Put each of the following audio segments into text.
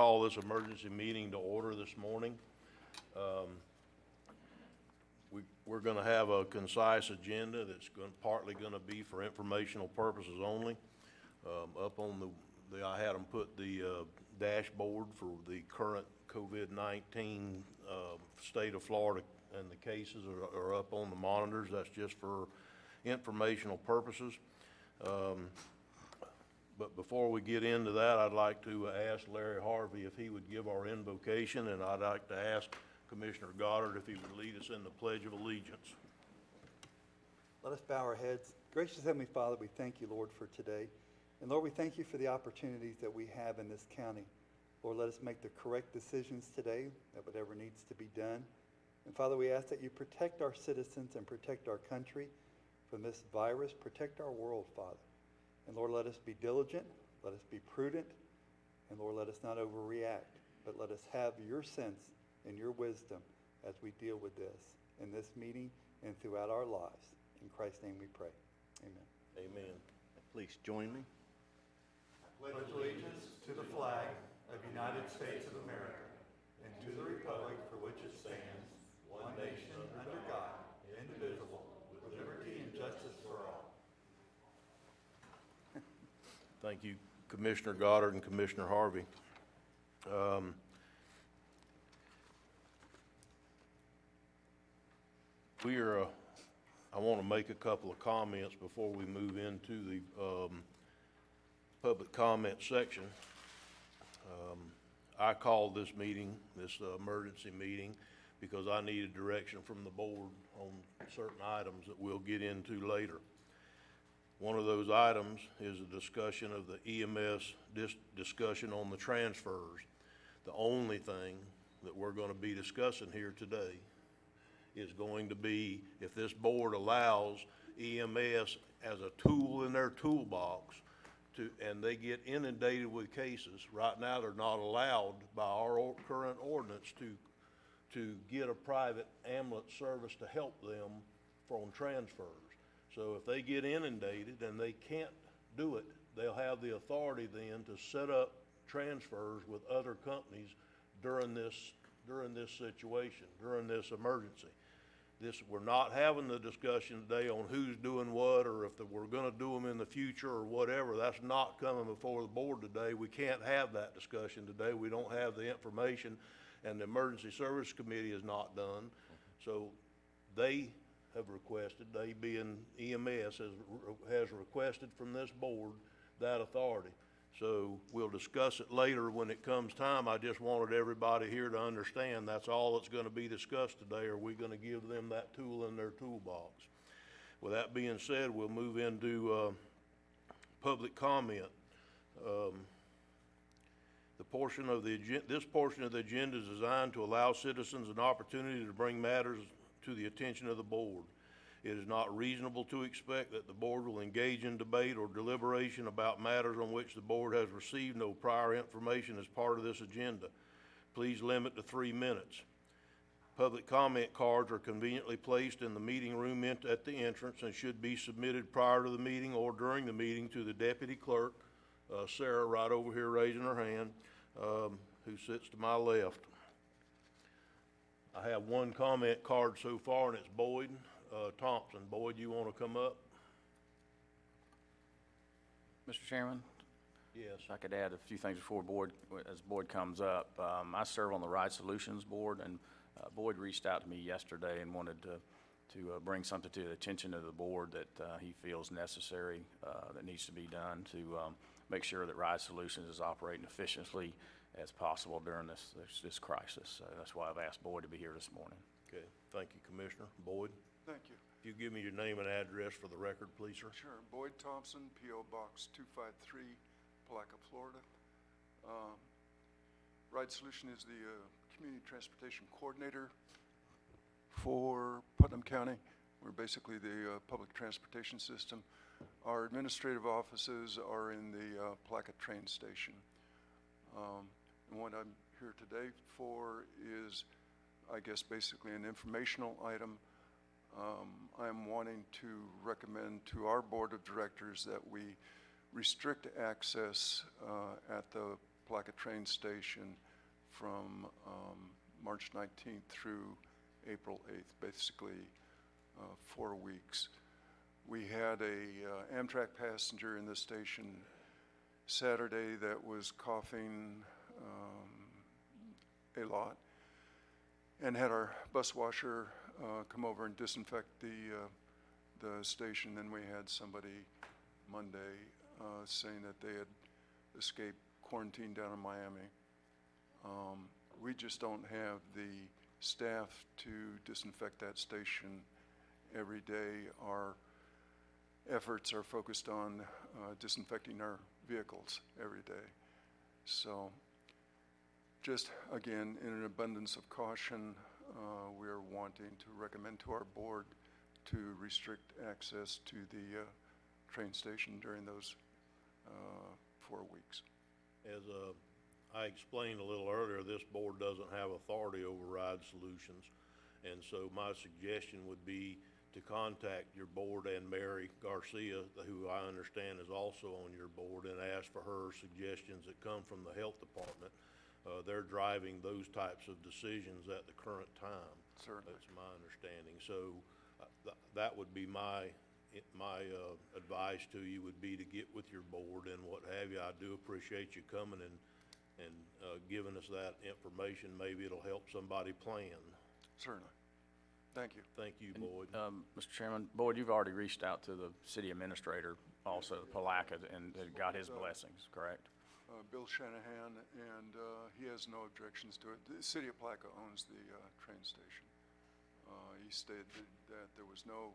call this emergency meeting to order this morning. We're going to have a concise agenda that's partly going to be for informational purposes only. Up on I had them put the dashboard for the current COVID-19 state of Florida, and the cases are up on the monitors. That's just for informational purposes. But before we get into that, I'd like to ask Larry Harvey if he would give our invocation, and I'd like to ask Commissioner Goddard if he would lead us in the Pledge of Allegiance. Let us bow our heads. Gracious Heavenly Father, we thank you, Lord, for today. And Lord, we thank you for the opportunities that we have in this county. Lord, let us make the correct decisions today, that whatever needs to be done. And Father, we ask that you protect our citizens and protect our country from this virus. Protect our world, Father. And Lord, let us be diligent, let us be prudent, and Lord, let us not overreact, but let us have your sense and your wisdom as we deal with this in this meeting and throughout our lives. In Christ's name we pray. Amen. Amen. Please join me. I pledge allegiance to the flag of the United States of America and to the republic for which it stands, one nation under God, indivisible, with liberty and justice for all. Thank you, Commissioner Goddard and Commissioner Harvey. I want to make a couple of comments before we move into the public comment section. I called this meeting, this emergency meeting, because I needed direction from the board on certain items that we'll get into later. One of those items is a discussion of the EMS discussion on the transfers. The only thing that we're going to be discussing here today is going to be if this board allows EMS as a tool in their toolbox and they get inundated with cases. Right now, they're not allowed by our current ordinance to get a private ambulance service to help them from transfers. So if they get inundated and they can't do it, they'll have the authority then to set up transfers with other companies during this situation, during this emergency. We're not having the discussion today on who's doing what or if we're going to do them in the future or whatever. That's not coming before the board today. We can't have that discussion today. We don't have the information, and the Emergency Service Committee is not done. So they have requested, they being EMS, has requested from this board that authority. So we'll discuss it later when it comes time. I just wanted everybody here to understand that's all that's going to be discussed today. Are we going to give them that tool in their toolbox? With that being said, we'll move into public comment. This portion of the agenda is designed to allow citizens an opportunity to bring matters to the attention of the board. It is not reasonable to expect that the board will engage in debate or deliberation about matters on which the board has received no prior information as part of this agenda. Please limit to 3 minutes. Public comment cards are conveniently placed in the meeting room at the entrance and should be submitted prior to the meeting or during the meeting to the deputy clerk, Sarah, right over here raising her hand, who sits to my left. I have one comment card so far, and it's Boyd Thompson. Boyd, you want to come up? Mr. Chairman? Yes. If I could add a few things before as Boyd comes up. I serve on the Ride Solutions Board, and Boyd reached out to me yesterday and wanted to bring something to the attention of the board that he feels necessary, that needs to be done to make sure that Ride Solutions is operating efficiently as possible during this crisis. So that's why I've asked Boyd to be here this morning. Okay. Thank you, Commissioner. Boyd? Thank you. If you give me your name and address for the record, please, sir. Sure. Boyd Thompson, P.O. Box 253, Palaca, Florida. Ride Solution is the Community Transportation Coordinator for Putnam County. We're basically the public transportation system. Our administrative offices are in the Palaca train station. And what I'm here today for is, I guess, basically an informational item. I'm wanting to recommend to our board of directors that we restrict access at the Apalaka train station from March 19th through April 8th, basically 4 weeks. We had a Amtrak passenger in the station Saturday that was coughing a lot, and had our bus washer come over and disinfect the station. Then we had somebody Monday saying that they had escaped quarantine down in Miami. We just don't have the staff to disinfect that station every day. Our efforts are focused on disinfecting our vehicles every day. So just again, in an abundance of caution, we are wanting to recommend to our board to restrict access to the train station during those 4 weeks. As I explained a little earlier, this board doesn't have authority over Ride Solutions. And so my suggestion would be to contact your board and Mary Garcia, who I understand is also on your board, and ask for her suggestions that come from the health department. They're driving those types of decisions at the current time. Certainly. That's my understanding. So that would be my advice to you, would be to get with your board and what have you. I do appreciate you coming and giving us that information. Maybe it'll help somebody plan. Certainly. Thank you. Thank you, Boyd. Mr. Chairman, Boyd, you've already reached out to the city administrator, also Palaca, and got his blessings, correct? Bill Shanahan, and he has no objections to it. The city of Palaca owns the train station. He stated that there was no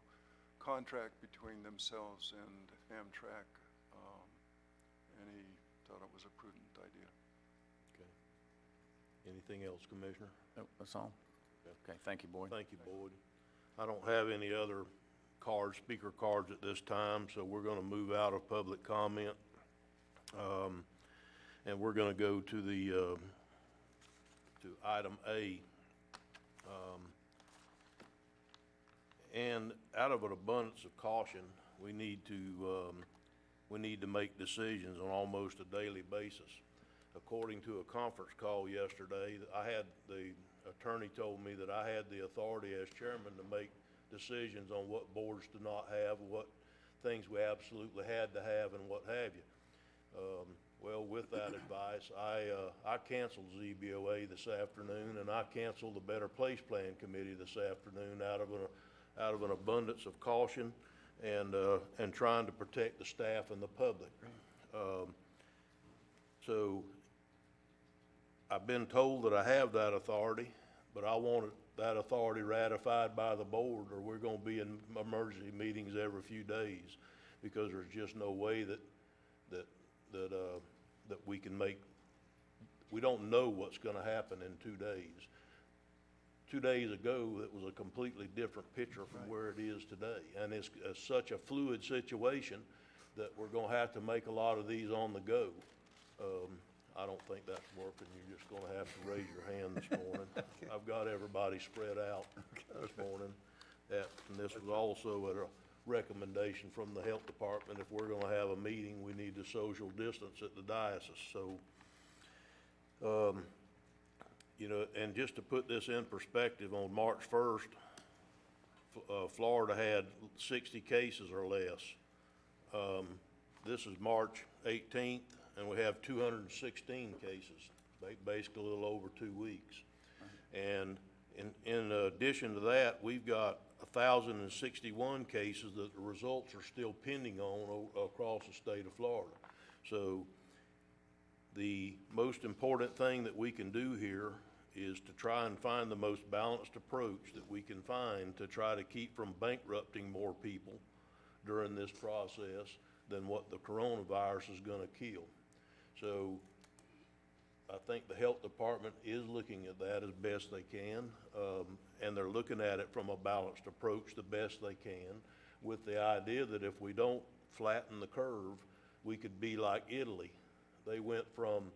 contract between themselves and Amtrak, and he thought it was a prudent idea. Okay. Anything else, Commissioner? Nope, that's all. Okay, thank you, Boyd. Thank you, Boyd. I don't have any other cards, speaker cards at this time, so we're gonna move out of public comment. And we're gonna go to the, to item A. And out of an abundance of caution, we need to make decisions on almost a daily basis. According to a conference call yesterday, the attorney told me that I had the authority as chairman to make decisions on what boards to not have, what things we absolutely had to have, and what have you. Well, with that advice, I canceled ZBOA this afternoon, and I canceled the Better Place Plan Committee this afternoon out of an abundance of caution and trying to protect the staff and the public. So I've been told that I have that authority, but I want that authority ratified by the board, or we're gonna be in emergency meetings every few days, because there's just no way that we can we don't know what's gonna happen in 2 days. 2 days ago, it was a completely different picture from where it is today. And it's such a fluid situation that we're gonna have to make a lot of these on the go. I don't think that's working. You're just gonna have to raise your hand this morning. I've got everybody spread out this morning. And this was also a recommendation from the health department. If we're gonna have a meeting, we need to social distance at the diocese. So, you know, and just to put this in perspective, on March 1st, Florida had 60 cases or less. This is March 18th, and we have 216 cases, basically a little over 2 weeks. And in addition to that, we've got 1,061 cases that the results are still pending on across the state of Florida. So the most important thing that we can do here is to try and find the most balanced approach that we can find to try to keep from bankrupting more people during this process than what the coronavirus is gonna kill. So I think the health department is looking at that as best they can, and they're looking at it from a balanced approach the best they can, with the idea that if we don't flatten the curve, we could be like Italy. They went from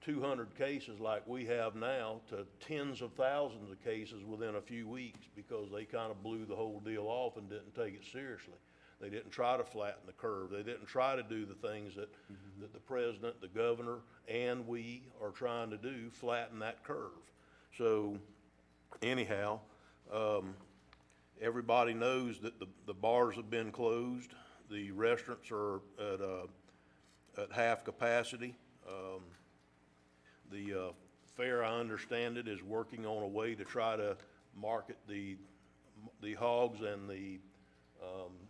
200 cases like we have now to tens of thousands of cases within a few weeks, because they kind of blew the whole deal off and didn't take it seriously. They didn't try to flatten the curve. They didn't try to do the things that the president, the governor, and we are trying to do, flatten that curve. So anyhow, everybody knows that the bars have been closed. The restaurants are at half capacity. The fair, I understand it, is working on a way to try to market the hogs and the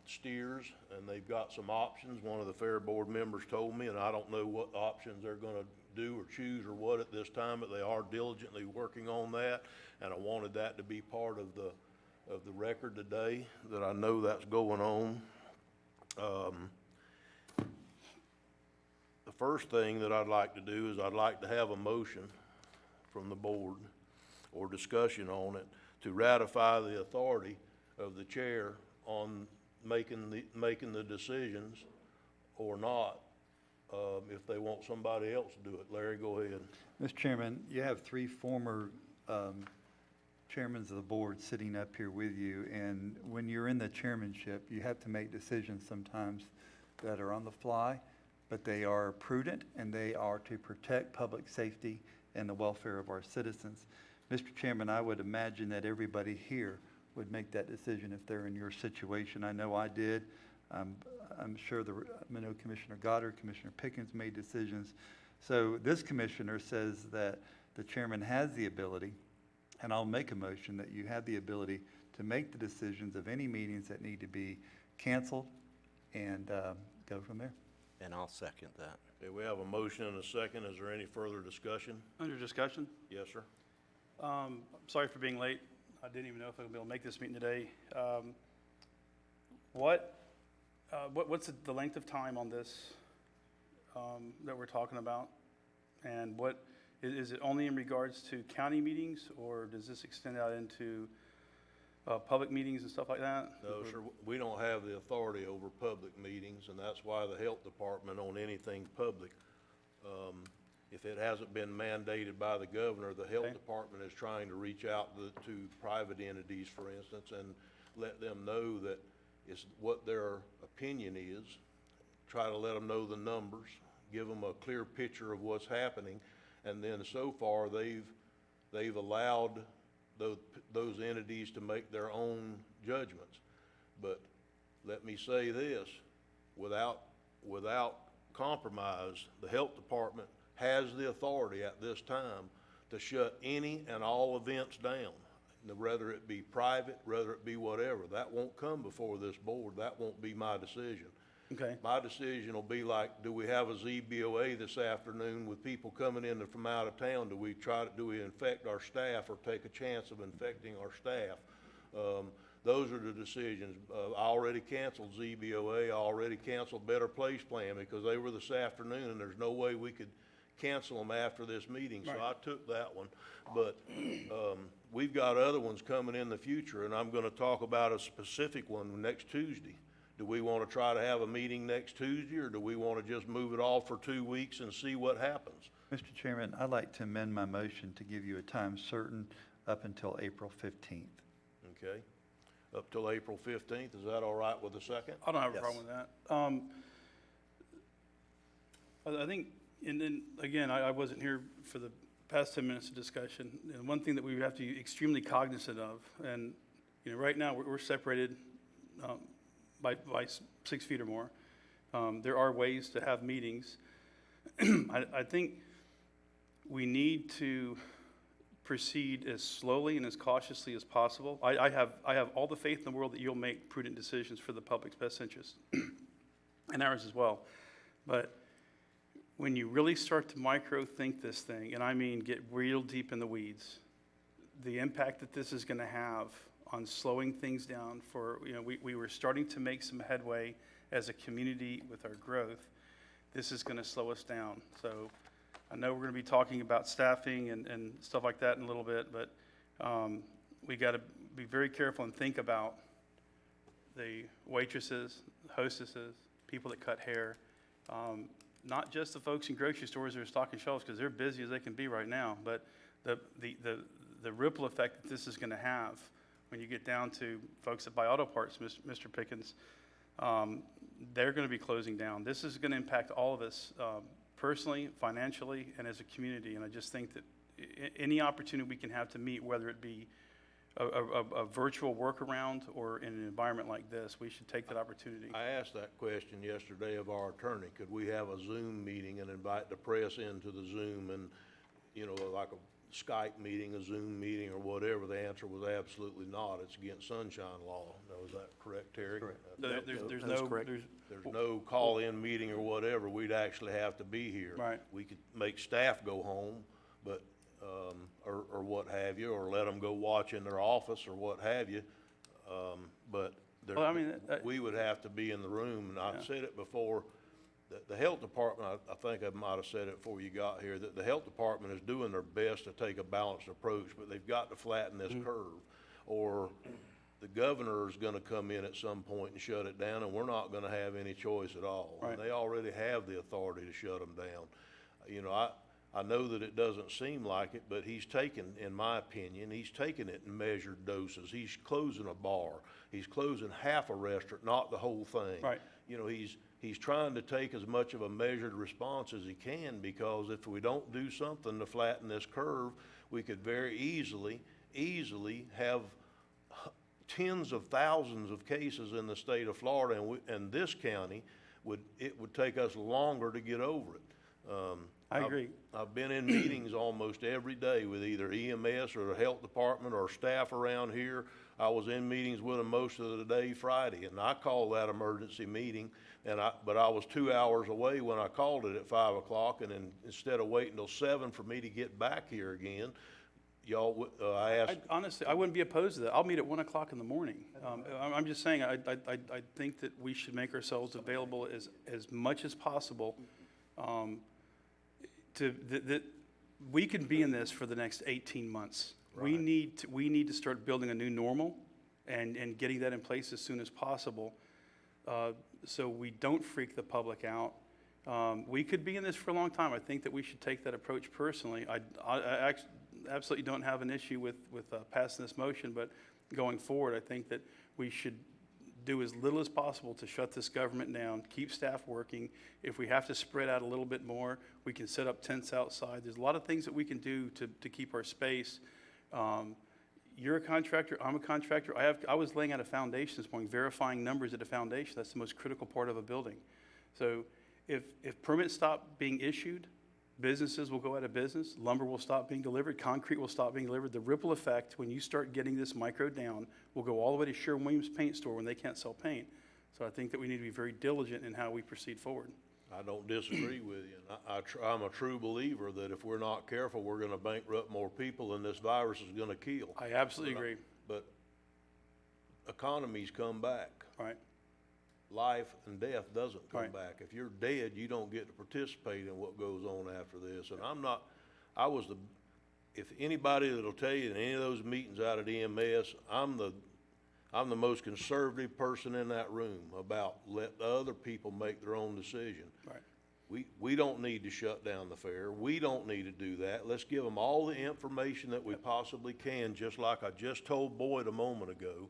steers, and they've got some options. One of the fair board members told me, and I don't know what options they're gonna do or choose or what at this time, but they are diligently working on that, and I wanted that to be part of the record today, that I know that's going on. The first thing that I'd like to do is I'd like to have a motion from the board or discussion on it to ratify the authority of the chair on making the decisions or not, if they want somebody else to do it. Larry, go ahead. Mr. Chairman, you have three former chairmen of the board sitting up here with you, and when you're in the chairmanship, you have to make decisions sometimes that are on the fly, but they are prudent and they are to protect public safety and the welfare of our citizens. Mr. Chairman, I would imagine that everybody here would make that decision if they're in your situation. I know I did. I'm sure I know Commissioner Goddard, Commissioner Pickens made decisions. So this commissioner says that the chairman has the ability, and I'll make a motion that you have the ability to make the decisions of any meetings that need to be canceled and go from there. And I'll second that. Okay, we have a motion and a second. Is there any further discussion? Under discussion, Yes, sir. sorry for being late. I didn't even know if I would be able to make this meeting today. What's the length of time on this that we're talking about? And what, is it only in regards to county meetings, or does this extend out into public meetings and stuff like that? No, sir, we don't have the authority over public meetings, and that's why the health department on anything public, if it hasn't been mandated by the governor, the health Okay. department is trying to reach out to private entities, for instance, and let them know that it's what their opinion is. Try to let them know the numbers, give them a clear picture of what's happening, and then so far, they've allowed those entities to make their own judgments. But let me say this, without compromise, the health department has the authority at this time to shut any and all events down, whether it be private, whether it be whatever. That won't come before this board. That won't be my decision. Okay, My decision will be like, do we have a ZBOA this afternoon with people coming in from out of town? Do we infect our staff or take a chance of infecting our staff? Those are the decisions. I already canceled ZBOA, I already canceled Better Place Plan because they were this afternoon and there's no way we could cancel them after this meeting, so Right. I took that one. But, we've got other ones coming in the future, and I'm gonna talk about a specific one next Tuesday. Do we wanna try to have a meeting next Tuesday, or do we wanna just move it off for 2 weeks and see what happens? Mr. Chairman, I'd like to amend my motion to give you a time certain up until April 15th. Okay? Up till April 15th, is that all right with the second? I don't have a Yes. problem with that. I think, and then, again, I wasn't here for the past 10 minutes of discussion. And one thing that we have to be extremely cognizant of, and, right now, we're separated by 6 feet or more. There are ways to have meetings. I think we need to proceed as slowly and as cautiously as possible. I have all the faith in the world that you'll make prudent decisions for the public's best interest, and ours as well. But when you really start to micro-think this thing, and I mean get real deep in the weeds, the impact that this is gonna have on slowing things down for, we were starting to make some headway as a community with our growth. This is gonna slow us down. So I know we're gonna be talking about staffing and stuff like that in a little bit, but we gotta be very careful and think about the waitresses, hostesses, people that cut hair, not just the folks in grocery stores that are stocking shelves, because they're busy as they can be right now, but the ripple effect that this is gonna have when you get down to folks that buy auto parts, Mr. Pickens, they're going to be closing down. This is going to impact all of us personally, financially, and as a community. And I just think that any opportunity we can have to meet, whether it be a virtual workaround or in an environment like this, we should take that opportunity. I asked that question yesterday of our attorney. Could we have a Zoom meeting and invite the press into the Zoom and, you know, like a Skype meeting, a Zoom meeting or whatever? The answer was absolutely not. It's against sunshine law. Now, is that correct, Terry? Correct. There's That's no, correct. There's no call-in meeting or whatever. We'd actually have to be here. Right. We could make staff go home, but, or what have you, or let them go watch in their office or what have you. But there, Well, I mean, we would have to be in the room, and I've Yeah. said it before, the health department, I think I might have said it before you got here, that the health department is doing their best to take a balanced approach, but they've got to flatten this Mm-hmm. curve. Or the governor is gonna come in at some point and shut it down, and we're not gonna have any choice at all. Right. And they already have the authority to shut them down. You know, I know that it doesn't seem like it, but he's taken, in my opinion, he's taken it in measured doses. He's closing a bar. He's closing half a restaurant, not the whole thing. Right. You know, he's trying to take as much of a measured response as he can, because if we don't do something to flatten this curve, we could very easily have tens of thousands of cases in the state of Florida, and this county it would take us longer to get over it. I agree. I've been in meetings almost every day with either EMS or the health department or staff around here. I was in meetings with them most of the day Friday, and I call that emergency meeting. But I was 2 hours away when I called it at 5 o'clock, and then instead of waiting till 7 for me to get back here again, I asked. Honestly, I wouldn't be opposed to that. I'll meet at 1 o'clock in the morning. I'm just saying, I think that we should make ourselves available as much as possible. That we can be in this for the next 18 months. We need to start building a new normal and getting that in place as soon as possible, so we don't freak the public out. We could be in this for a long time. I think that we should take that approach personally. I absolutely don't have an issue with passing this motion, but going forward, I think that we should do as little as possible to shut this government down, keep staff working. If we have to spread out a little bit more, we can set up tents outside. There's a lot of things that we can do to keep our space. You're a contractor, I'm a contractor. I was laying out a foundation this morning, verifying numbers at a foundation. That's the most critical part of a building. So if permits stop being issued, businesses will go out of business, lumber will stop being delivered, concrete will stop being delivered. The ripple effect, when you start getting this micro down, will go all the way to Sherwin-Williams Paint Store when they can't sell paint. So I think that we need to be very diligent in how we proceed forward. I don't disagree with you. And I'm a true believer that if we're not careful, we're gonna bankrupt more people and this virus is gonna kill. I absolutely agree. But economies come back. Right. Life and death doesn't come Right. back. If you're dead, you don't get to participate in what goes on after this. And if anybody that'll tell you in any of those meetings out at EMS, I'm the most conservative person in that room about let the other people make their own decision. Right. We don't need to shut down the fair. We don't need to do that. Let's give them all the information that we possibly can, just like I just told Boyd a moment ago.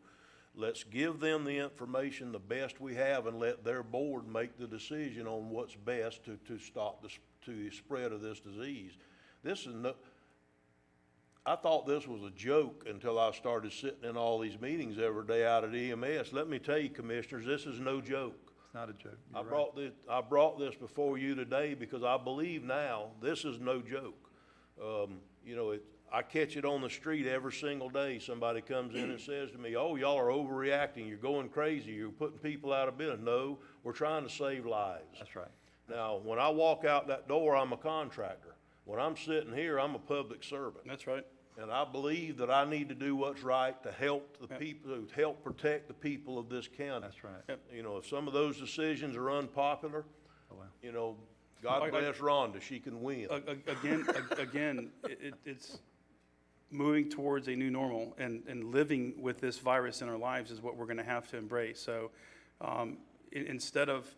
Let's give them the information, the best we have, and let their board make the decision on what's best to stop the spread of this disease. I thought this was a joke until I started sitting in all these meetings every day out at EMS. Let me tell you, commissioners, this is no joke. It's not a joke. I brought this before you today because I believe now this is no joke. You know, I catch it on the street every single day. Somebody comes in and says to me, "Oh, y'all are overreacting. You're going crazy. You're putting people out of business." No, we're trying to save lives. That's right. Now, when I walk out that door, I'm a contractor. When I'm sitting here, I'm a public servant. That's right. And I believe that I need to do what's right to help the people, to help protect the people of this county. That's right. Yep. You know, if some of those decisions are unpopular, Oh, wow. you know, God bless Rhonda, she can win. Again, it's moving towards a new normal, and living with this virus in our lives is what we're going to have to embrace. So instead of,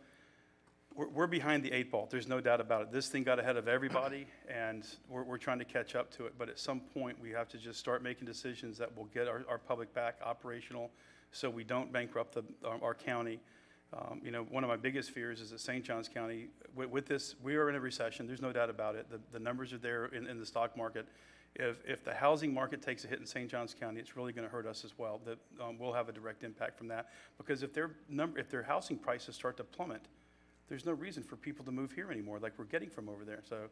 we're behind the 8 ball. There's no doubt about it. This thing got ahead of everybody, and we're trying to catch up to it. But at some point, we have to just start making decisions that will get our public back operational so we don't bankrupt our county. You know, one of my biggest fears is that St. Johns County, with this, we are in a recession, there's no doubt about it. The numbers are there in the stock market. If the housing market takes a hit in St. Johns County, it's really going to hurt us as well. That we'll have a direct impact from that, because if their housing prices start to plummet, there's no reason for people to move here anymore, like we're getting from over there. So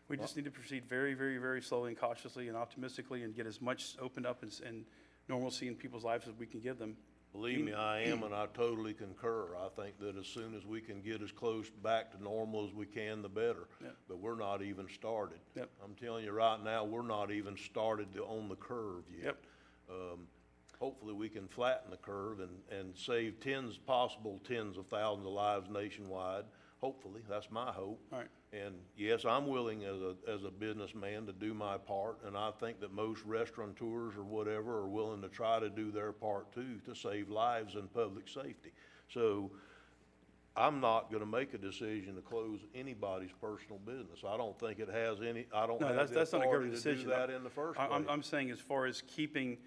we just need to proceed very, very, very slowly and cautiously and optimistically, and get as much opened up and normalcy in people's lives as we can give them. Believe me, I am, and I totally concur. I think that as soon as we can get as close back to normal as we can, the better. Yep. But we're not even started. Yep. I'm telling you right now, we're not even started on the curve yet. Yep. Hopefully, we can flatten the curve and save possible tens of thousands of lives nationwide. Hopefully, that's my hope. All right. And yes, I'm willing as a businessman to do my part, and I think that most restaurateurs or whatever are willing to try to do their part too, to save lives and public safety. So I'm not gonna make a decision to close anybody's personal business. I don't think it has any, I don't No, have the that's not a authority good to do decision. that in the first place. I'm saying as far as keeping,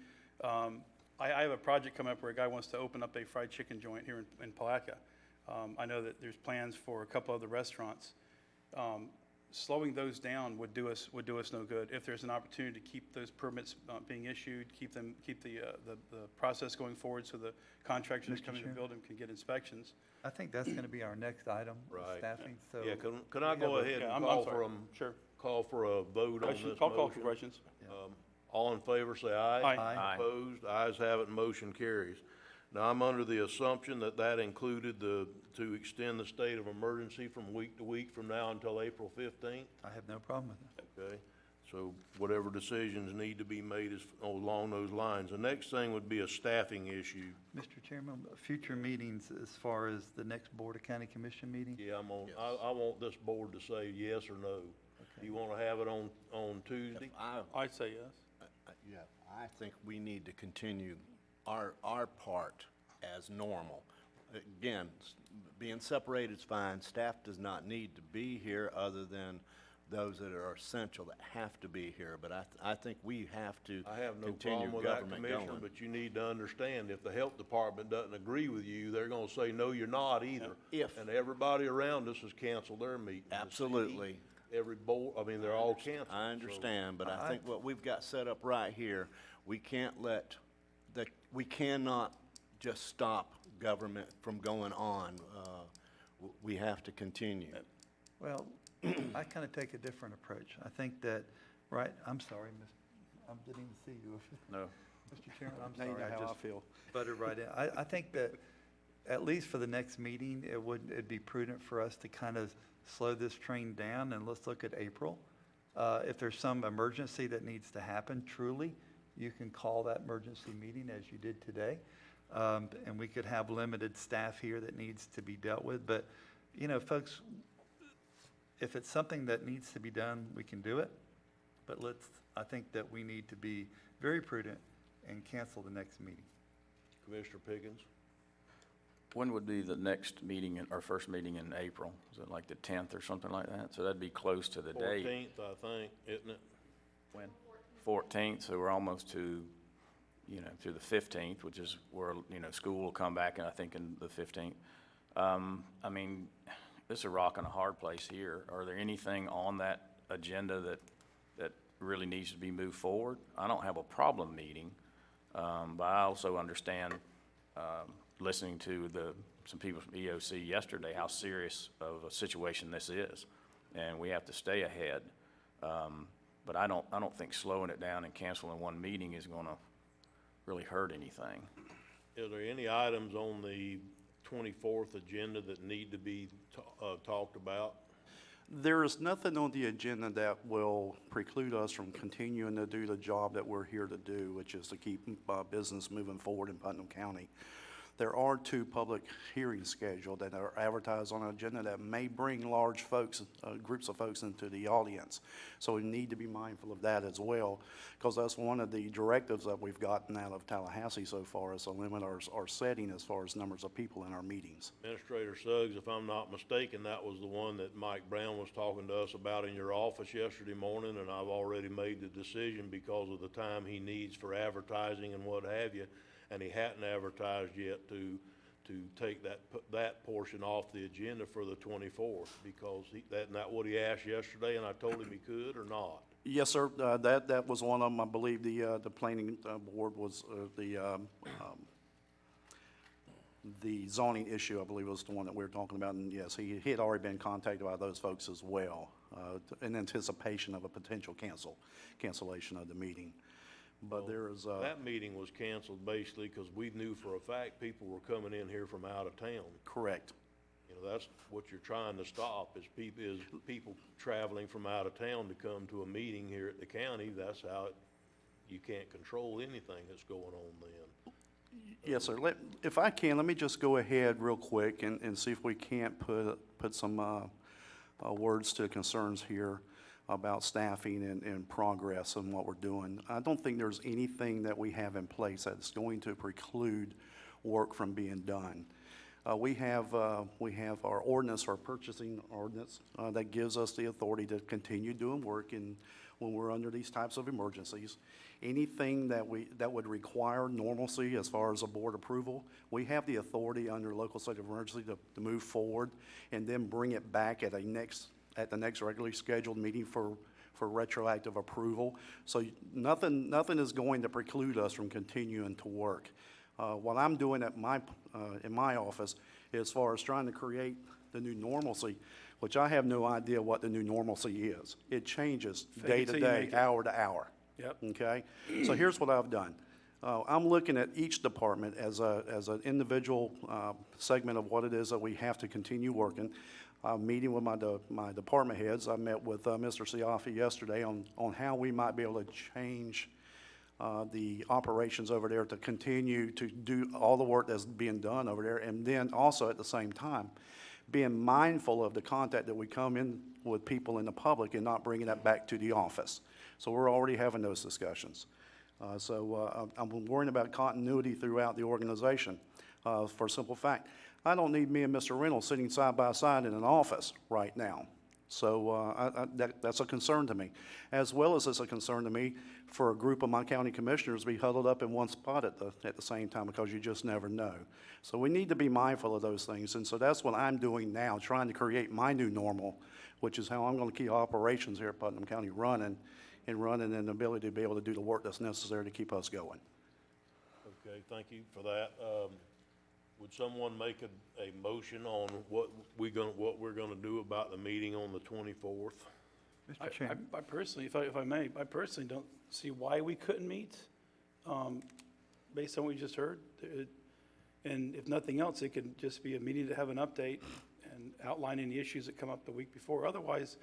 I have a project coming up where a guy wants to open up a fried chicken joint here in Palatka. I know that there's plans for a couple other restaurants. Slowing those down would do us no good. If there's an opportunity to keep those permits being issued, keep the process going forward, so the contractors Mr. coming to Chairman? build them can get inspections. I think that's going to be our next item, Right. staffing, so. Yeah, can I go ahead Yeah, and I'm call sorry. for Sure. call for a vote on this I'll call for motion? questions. All in favor, say aye. Aye. Aye. Opposed? Ayes have it, motion carries. Now, I'm under the assumption that that included to extend the state of emergency from week to week from now until April 15th, I have no problem with that. okay? So whatever decisions need to be made is along those lines. The next thing would be a staffing issue. Mr. Chairman, future meetings as far as the next Board of County Commission meeting? Yeah, I want this board to say yes or no. Do you want to have it on Tuesday? I'd say yes. Yeah, I think we need to continue our part as normal. Again, being separated is fine. Staff does not need to be here other than those that are essential that have to be here. But I think we have to I have no continue problem with that, government Commissioner, going. but you need to understand, if the health department doesn't agree with you, they're gonna say, no, you're not either. If- And everybody around us has canceled their meetings. The Absolutely. city, every board, I mean, they're all canceled. I understand, but I think what we've got set up right here, we can't we cannot just stop government from going on. We have to continue. Well, I kind of take a different approach. I think that, right, I'm sorry, I didn't even see you. No. Mr. Chairman, I'm Now you sorry, know I how I just feel. butted right in. I think that, at least for the next meeting, it'd be prudent for us to kind of slow this train down, and let's look at April. If there's some emergency that needs to happen, truly, you can call that emergency meeting as you did today. And we could have limited staff here that needs to be dealt with. But, you know, folks, if it's something that needs to be done, we can do it. But I think that we need to be very prudent and cancel the next meeting. Commissioner Pickens? When would be the next meeting, our first meeting in April? Is it like the 10th or something like that? So that'd be close to the date. 14th, I think, isn't it? When? 14th, so we're almost to, to the 15th, which is where, school will come back, and I think in the 15th. I mean, this is a rock and a hard place here. Are there anything on that agenda that really needs to be moved forward? I don't have a problem meeting, but I also understand, listening to some people from EOC yesterday, how serious of a situation this is, and we have to stay ahead. But I don't think slowing it down and canceling one meeting is gonna really hurt anything. Are there any items on the 24th agenda that need to be talked about? There is nothing on the agenda that will preclude us from continuing to do the job that we're here to do, which is to keep business moving forward in Putnam County. There are 2 public hearings scheduled that are advertised on an agenda that may bring large folks, groups of folks into the audience. So we need to be mindful of that as well, because that's one of the directives that we've gotten out of Tallahassee so far, is to limit our setting as far as numbers of people in our meetings. Administrator Suggs, if I'm not mistaken, that was the one that Mike Brown was talking to us about in your office yesterday morning, and I've already made the decision because of the time he needs for advertising and what have you, and he hadn't advertised yet to to take that portion off the agenda for the 24th, because isn't that what he asked yesterday, and I told him he could or not? Yes, sir. That was one of them. I believe the planning board was, the zoning issue, I believe, was the one that we were talking about. And yes, he had already been contacted by those folks as well, in anticipation of a potential cancellation of the meeting. But there is, That meeting was canceled basically because we knew for a fact people were coming in here from out of town. correct. You know, that's what you're trying to stop, is people traveling from out of town to come to a meeting here at the county. That's how you can't control anything that's going on then. Yes, sir. If I can, let me just go ahead real quick and see if we can't put some words to concerns here about staffing and progress and what we're doing. I don't think there's anything that we have in place that's going to preclude work from being done. We have our ordinance, our purchasing ordinance, that gives us the authority to continue doing work when we're under these types of emergencies. Anything that would require normalcy as far as a board approval, we have the authority under local state of emergency to move forward and then bring it back at the next regularly scheduled meeting for retroactive approval. So nothing is going to preclude us from continuing to work. What I'm doing in my office, as far as trying to create the new normalcy, which I have no idea what the new normalcy is. It changes day to day, hour to hour. Yep. Okay? So here's what I've done. I'm looking at each department as an individual segment of what it is that we have to continue working. I'm meeting with my department heads. I met with Mr. Siafi yesterday on how we might be able to change the operations over there to continue to do all the work that's being done over there, and then also at the same time being mindful of the contact that we come in with people in the public and not bringing that back to the office. So we're already having those discussions. I'm worrying about continuity throughout the organization for a simple fact. I don't need me and Mr. Reynolds sitting side by side in an office right now. So that's a concern to me, as well as it's a concern to me for a group of my county commissioners to be huddled up in one spot at the same time, because you just never know. So we need to be mindful of those things, and so that's what I'm doing now, trying to create my new normal, which is how I'm going to keep operations here at Putnam County running and the ability to be able to do the work that's necessary to keep us going. Okay, thank you for that. Would someone make a motion on what we're gonna do about the meeting on the 24th? Mr. Chairman, I personally, if I may, I personally don't see why we couldn't meet, based on what we just heard. And if nothing else, it could just be a meeting to have an update and outline any issues that come up the week before. Otherwise,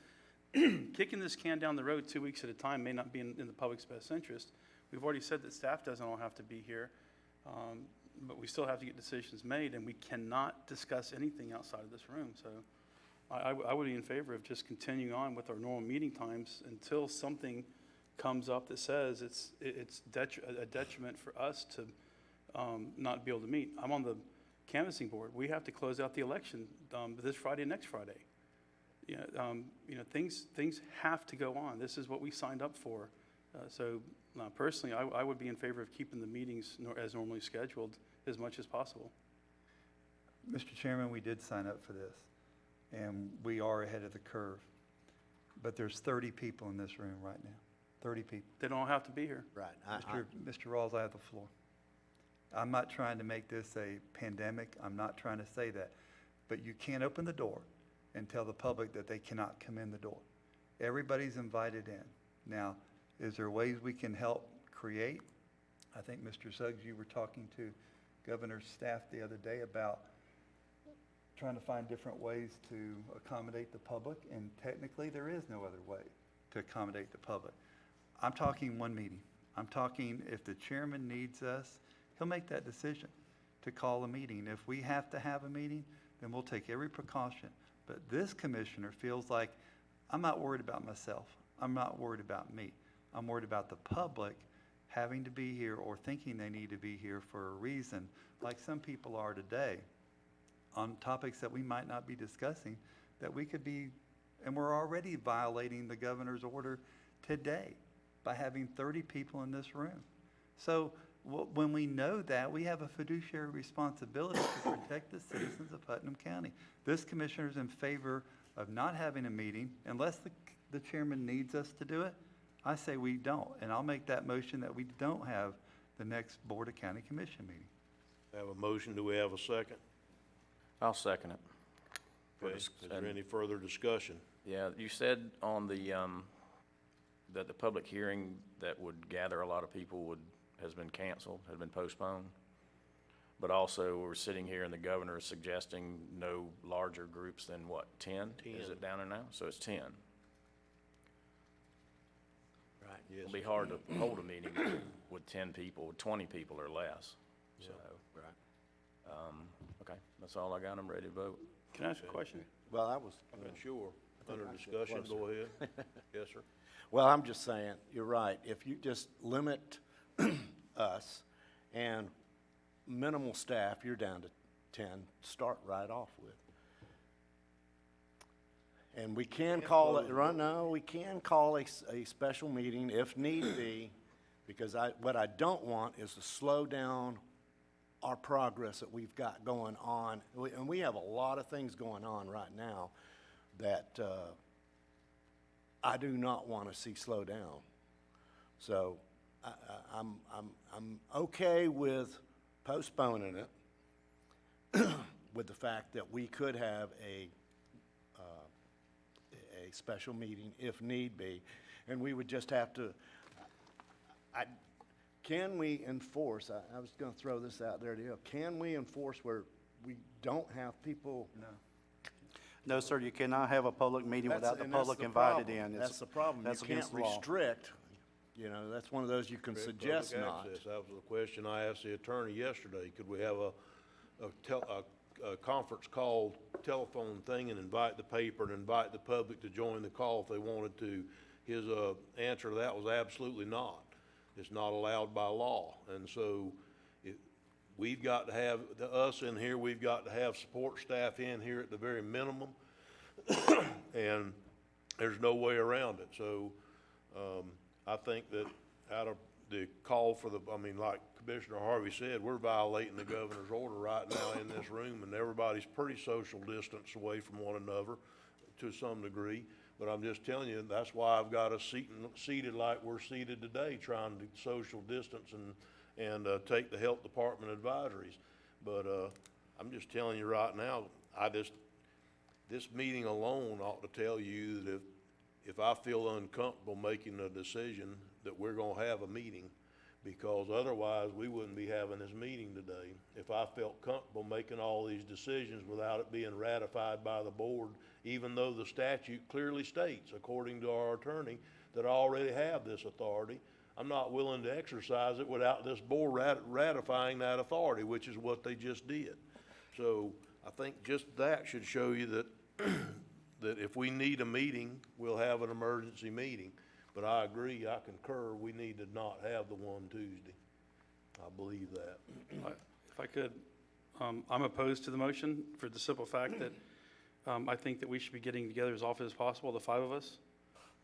kicking this can down the road 2 weeks at a time may not be in the public's best interest. We've already said that staff doesn't all have to be here, but we still have to get decisions made, and we cannot discuss anything outside of this room. So I would be in favor of just continuing on with our normal meeting times until something comes up that says it's a detriment for us to not be able to meet. I'm on the canvassing board. We have to close out the election this Friday and next Friday. Things have to go on. This is what we signed up for. Personally, I would be in favor of keeping the meetings as normally scheduled as much as possible. Mr. Chairman, we did sign up for this, and we are ahead of the curve. But there's 30 people in this room right now, 30 people. They don't have to be here. Right. Mr. Rawls, I have the floor. I'm not trying to make this a pandemic. I'm not trying to say that. But you can't open the door and tell the public that they cannot come in the door. Everybody's invited in. Now, is there ways we can help create? I think, Mr. Suggs, you were talking to Governor's staff the other day about trying to find different ways to accommodate the public, and technically there is no other way to accommodate the public. I'm talking one meeting. I'm talking if the chairman needs us, he'll make that decision to call a meeting. If we have to have a meeting, then we'll take every precaution. But this commissioner feels like, I'm not worried about myself. I'm not worried about me. I'm worried about the public having to be here or thinking they need to be here for a reason, like some people are today, on topics that we might not be discussing, that we could be, and we're already violating the governor's order today by having 30 people in this room. So When we know that, we have a fiduciary responsibility to protect the citizens of Putnam County. This commissioner is in favor of not having a meeting unless the chairman needs us to do it. I say we don't, and I'll make that motion that we don't have the next Board of County Commission meeting. Have a motion, do we have a second? I'll second it. Okay, is there any further discussion? Yeah, you said on the, that the public hearing that would gather a lot of people has been canceled, has been postponed. But also, we're sitting here and the governor is suggesting no larger groups than what, 10? 10. Is it down there now? So it's 10. Right. Yes. It'll be hard to hold a meeting with 10 people, with 20 people or less. So, Right. okay, that's all I got. I'm ready to vote. Can I ask a question? Well, I was, Sure, under discussion, go ahead. Yes, sir. well, I'm just saying, you're right. If you just limit us and minimal staff, you're down to 10, start right off with. And we can call it, right now, we can call a special meeting if need be, because what I don't want is to slow down our progress that we've got going on. And we have a lot of things going on right now that I do not want to see slow down. So I'm okay with postponing it with the fact that we could have a special meeting if need be, and we would just have to, can we enforce, I was gonna throw this out there to you, can we enforce where we don't have people? No. No, sir, you cannot have a public meeting without the And that's public the invited problem. in. That's the problem. That's You can't against the law. restrict, you know, that's one of those you can Public suggest not. access. That was the question I asked the attorney yesterday. Could we have a conference call, telephone thing and invite the paper and invite the public to join the call if they wanted to? His answer to that was absolutely not. It's not allowed by law. And so we've got to have, us in here, we've got to have support staff in here at the very minimum. And there's no way around it. So I think that out of the call for like Commissioner Harvey said, we're violating the governor's order right now in this room, and everybody's pretty social distance away from one another to some degree. But I'm just telling you, that's why I've got us seated like we're seated today, trying to social distance and take the health department advisories. But I'm just telling you right now, this meeting alone ought to tell you that if I feel uncomfortable making a decision, that we're gonna have a meeting, because otherwise we wouldn't be having this meeting today. If I felt comfortable making all these decisions without it being ratified by the board, even though the statute clearly states, according to our attorney, that I already have this authority, I'm not willing to exercise it without this board ratifying that authority, which is what they just did. So I think just that should show you that that if we need a meeting, we'll have an emergency meeting. But I agree, I concur, we need to not have the one Tuesday. I believe that. If I could, I'm opposed to the motion for the simple fact that I think that we should be getting together as often as possible, the 5 of us,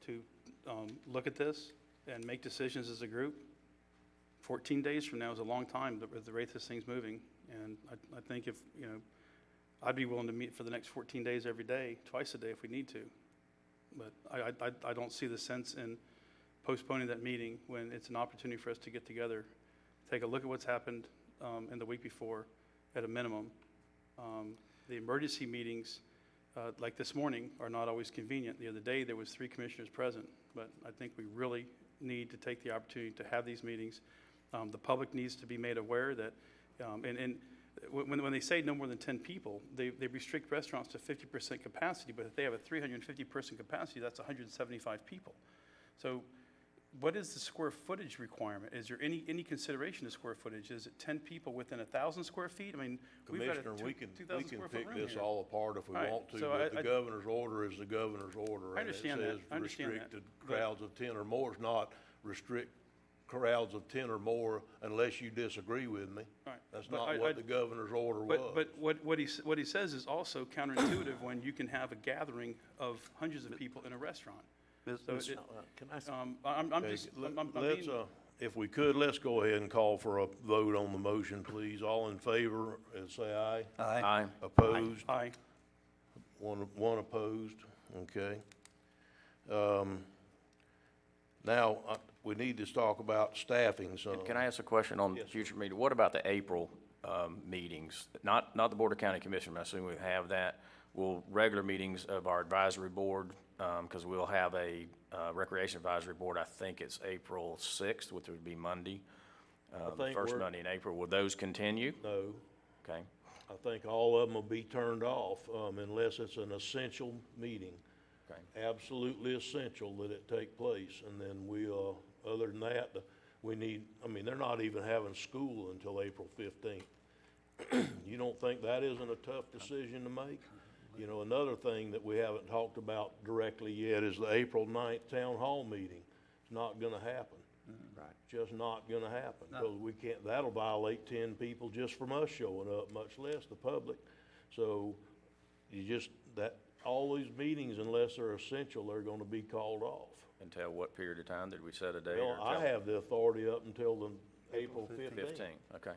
to look at this and make decisions as a group. 14 days from now is a long time, the rate this thing's moving. And I think if, I'd be willing to meet for the next 14 days every day, twice a day if we need to. But I don't see the sense in postponing that meeting when it's an opportunity for us to get together, take a look at what's happened in the week before at a minimum. The emergency meetings, like this morning, are not always convenient. The other day, there was 3 commissioners present, but I think we really need to take the opportunity to have these meetings. The public needs to be made aware that, when they say no more than 10 people, they restrict restaurants to 50% capacity, but if they have a 350-person capacity, that's 175 people. So what is the square footage requirement? Is there any consideration to square footage? Is it 10 people within 1,000 square feet? I mean, we've got a Commissioner, we can 2,000 square foot pick room this here. all apart if we All right, want to, so but the I- governor's order is the governor's order. I understand that. I understand that. And it says restricted But- crowds of 10 or more. It's not restrict crowds of 10 or more unless you disagree with me. Right. That's But not what the governor's order was. But what he says is also counterintuitive when you can have a gathering of hundreds of people in a restaurant. Ms. So Ms. it- Can I, I'm Okay, just, let- I'm let's, being, if we could, let's go ahead and call for a vote on the motion, please. All in favor, say aye. Aye. Opposed? Aye. One opposed, okay. Now, we need to talk about staffing, so. Can I ask a question on Yes, sir. future meeting? What about the April meetings? Not the Board of County Commissioners, I assume we have that. Will regular meetings of our advisory board, because we'll have a Recreation Advisory Board, I think it's April 6th, which would be Monday, the think first we're- Monday in April. Will those continue? No, Okay. I think all of them will be turned off, unless it's an essential meeting. Okay. Absolutely essential that it take place, and then we, other than that, we need, I mean, they're not even having school until April 15th. You don't think that isn't a tough decision to make? You know, another thing that we haven't talked about directly yet is the April 9th town hall meeting. It's not gonna happen. Right. Just not gonna happen, because we can't, that'll violate 10 people just from us showing up, much less the public. So, you just, all these meetings, unless they're essential, they're gonna be called off. Until what period of time? Did we set a date? Well, or I till have the authority up until the April 15th. 15, okay.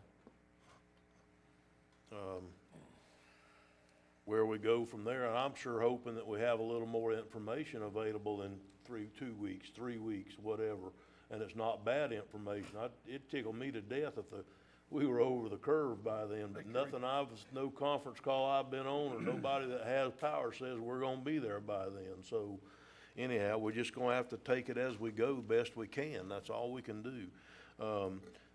Where we go from there, and I'm sure hoping that we have a little more information available in 2 weeks, 3 weeks, whatever, and it's not bad information. It'd tickle me to death if we were over the curve by then, but no conference call I've been on, or nobody that has power says we're gonna be there by then. So anyhow, we're just gonna have to take it as we go, best we can. That's all we can do.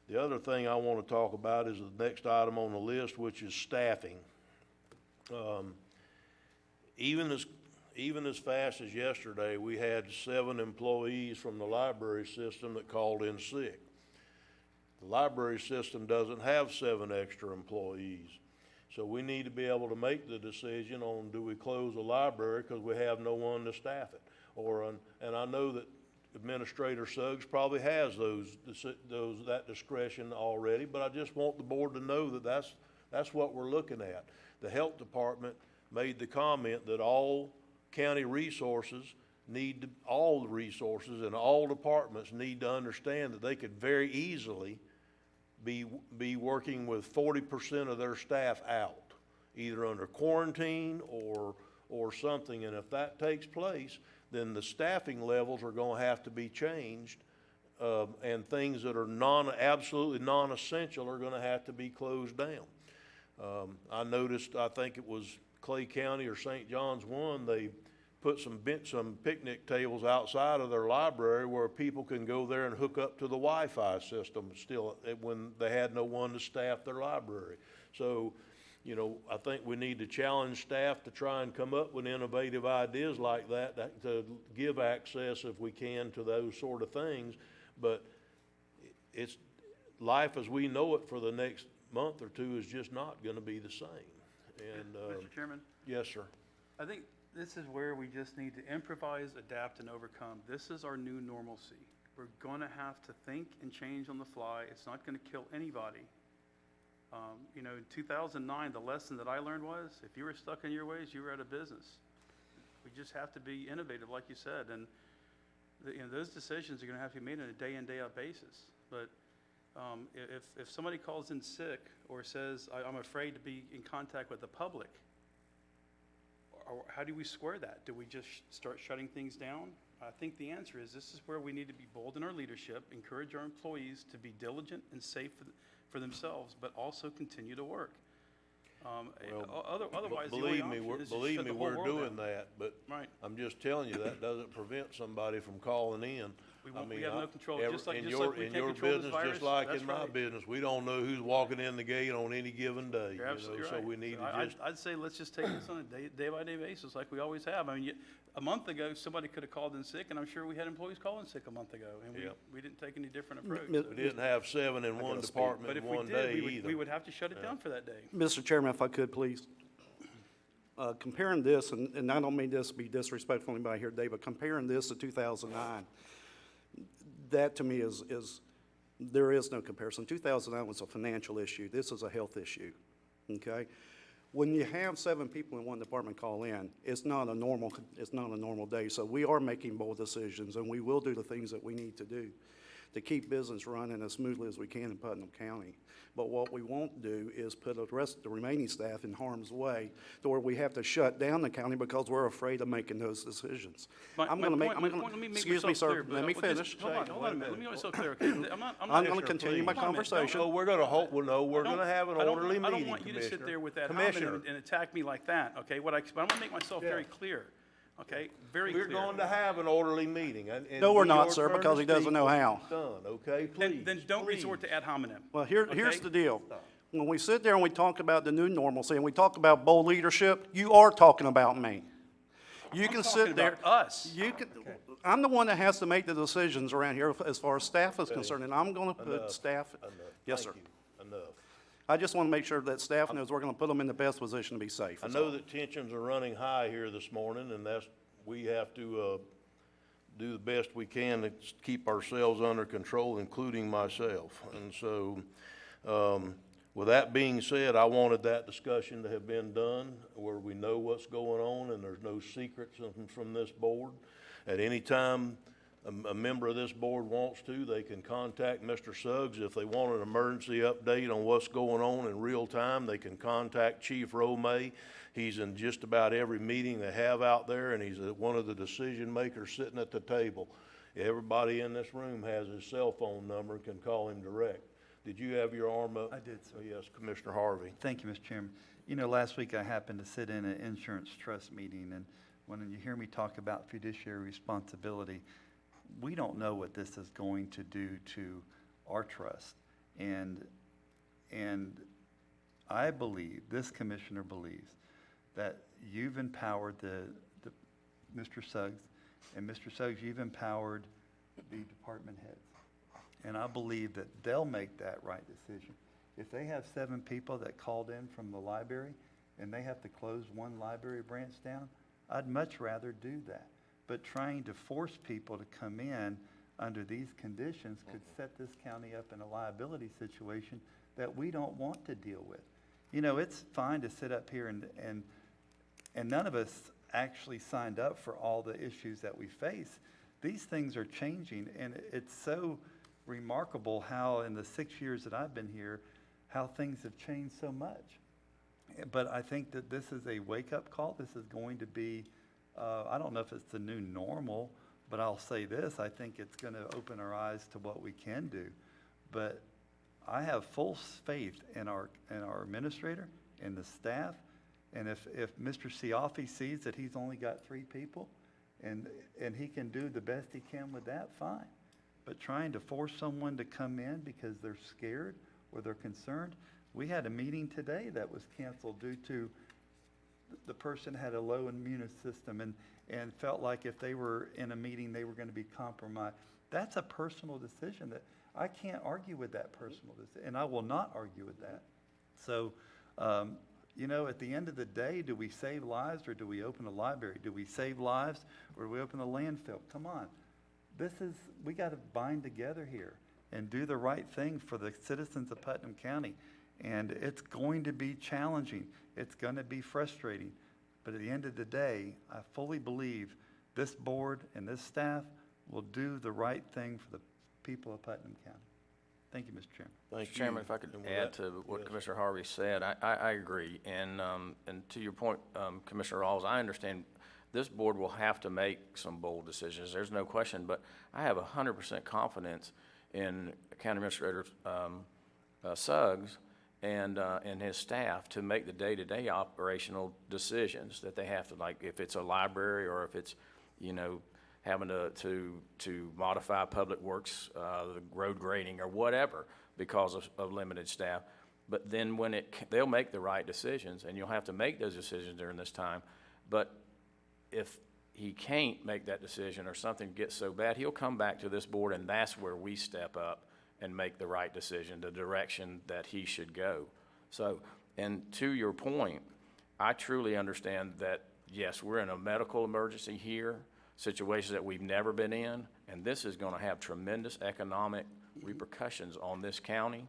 The other thing I wanna talk about is the next item on the list, which is staffing. Even as fast as yesterday, we had 7 employees from the library system that called in sick. The library system doesn't have 7 extra employees. So we need to be able to make the decision on, do we close the library because we have no one to staff it? And I know that Administrator Suggs probably has that discretion already, but I just want the board to know that that's what we're looking at. The health department made the comment that all county resources all the resources and all departments need to understand that they could very easily be working with 40% of their staff out, either under quarantine or something. And if that takes place, then the staffing levels are gonna have to be changed, and things that are absolutely non-essential are gonna have to be closed down. I noticed, I think it was Clay County or St. John's one, they put some picnic tables outside of their library where people can go there and hook up to the Wi-Fi system still, when they had no one to staff their library. So, you know, I think we need to challenge staff to try and come up with innovative ideas like that to give access, if we can, to those sort of things. But it's, life as we know it for the next month or two is just not gonna be the same. And, Mr. Chairman, yes, sir. I think this is where we just need to improvise, adapt, and overcome. This is our new normalcy. We're gonna have to think and change on the fly. It's not gonna kill anybody. You know, in 2009, the lesson that I learned was, if you were stuck in your ways, you were out of business. We just have to be innovative, like you said, and you know, those decisions are gonna have to be made on a day in, day out basis. But if somebody calls in sick or says, I'm afraid to be in contact with the public, or how do we square that? Do we just start shutting things down? I think the answer is, this is where we need to be bold in our leadership, encourage our employees to be diligent and safe for themselves, but also continue to work. Otherwise, the only option is to shut the whole We're world doing down. that, but Right. I'm just telling you, that doesn't prevent somebody from calling in. We I won't- we mean, have no control. Just like in we your can't business, control this virus, just like that's in my right. business, we don't know who's walking in the gate on any given day, you You're know, absolutely so right. we need So to just. I'd say let's just take this on a day-by-day basis like we always have. I mean, a month ago, somebody could have called in sick, and I'm sure we had employees calling sick a month ago, and Yep. we didn't take any different approach. Mi- So- We didn't have 7 in one gotta speak. department But in if we one did, day we either. would have to shut it down for that day. Mr. Chairman, if I could, please. Comparing this, and I don't mean this to be disrespectful to anybody here today, but comparing this to 2009, that to me is there is no comparison. 2009 was a financial issue. This is a health issue, okay? When you have 7 people in one department call in, it's not a normal day. So we are making bold decisions, and we will do the things that we need to do. to keep business running as smoothly as we can in Putnam County. But what we won't do is put the remaining staff in harm's way to where we have to shut down the county because we're afraid of making those decisions. My point, let me make Excuse me, myself sir, clear. let me Well, just- finish. Hold on a minute, let me make myself clear, okay? I'm not. I'm going to continue my Hold on a minute. conversation. Oh, we're gonna hold, well, no, we're I don't- gonna have an I don't orderly want- meeting, I don't want you to sit Commissioner. there with that Commissioner, comment and attack me like that, okay? But I'm gonna make myself very clear, okay? Very clear. we're going to have an orderly meeting, and No, we're when not, your sir, turn because to he doesn't speak, know how. Done, okay, please. Then don't please. resort to ad hominem. Well, here's Okay? the deal. When we sit there and we talk about the new normalcy and we talk about bold leadership, you are talking about me. You can talking sit there. about us. You can, I'm the one that has to make the decisions around here as far as staff is concerned, and I'm gonna put Enough, staff. enough. Yes, sir. Thank you. Enough. I just wanna make sure that staff knows we're gonna put them in the best position to be safe. I is know all. that tensions are running high here this morning, and we have to, do the best we can to keep ourselves under control, including myself. And so, with that being said, I wanted that discussion to have been done where we know what's going on and there's no secrets from this board. At any time, a member of this board wants to, they can contact Mr. Suggs. If they want an emergency update on what's going on in real time, they can contact Chief Romay. He's in just about every meeting they have out there, and he's one of the decision makers sitting at the table. Everybody in this room has his cell phone number and can call him direct. Did you have your arm up? I did, sir. Oh, yes, Commissioner Harvey. Thank you, Mr. Chairman. You know, last week I happened to sit in an insurance trust meeting, and when you hear me talk about fiduciary responsibility, we don't know what this is going to do to our trust. And I believe, this commissioner believes, that you've empowered Mr. Suggs, and Mr. Suggs, you've empowered the department heads. And I believe that they'll make that right decision. If they have 7 people that called in from the library and they have to close one library branch down, I'd much rather do that. But trying to force people to come in under these conditions could set this county up in a liability situation that we don't want to deal with. You know, it's fine to sit up here and none of us actually signed up for all the issues that we face. These things are changing, and it's so remarkable how in the 6 years that I've been here, how things have changed so much. But I think that this is a wake-up call. This is going to be, I don't know if it's the new normal, but I'll say this, I think it's going to open our eyes to what we can do. But I have full faith in our administrator and the staff. And if Mr. Siafi sees that he's only got 3 people and he can do the best he can with that, fine. But trying to force someone to come in because they're scared or they're concerned. We had a meeting today that was canceled due to the person had a low immune system and felt like if they were in a meeting, they were going to be compromised. That's a personal decision that I can't argue with that personal decision, and I will not argue with that. So, you know, at the end of the day, do we save lives or do we open a library? Do we save lives or do we open a landfill? Come on. We got to bind together here and do the right thing for the citizens of Putnam County. And it's going to be challenging. It's going to be frustrating. But at the end of the day, I fully believe this board and this staff will do the right thing for the people of Putnam County. Thank you, Mr. Chairman. Thank Mr. you. Chairman, if I could And with add that- to what yes. Commissioner Harvey said, I agree. And to your point, Commissioner Rawls, I understand this board will have to make some bold decisions. There's no question, but I have 100% confidence in County Administrator Suggs and his staff to make the day-to-day operational decisions that they have to, like if it's a library or if it's, you know, having to modify public works, the road grading or whatever because of limited staff. But then they'll make the right decisions, and you'll have to make those decisions during this time. But if he can't make that decision or something gets so bad, he'll come back to this board, and that's where we step up and make the right decision, the direction that he should go. So, and to your point, I truly understand that, yes, we're in a medical emergency here, situations that we've never been in, and this is gonna have tremendous economic repercussions on this county.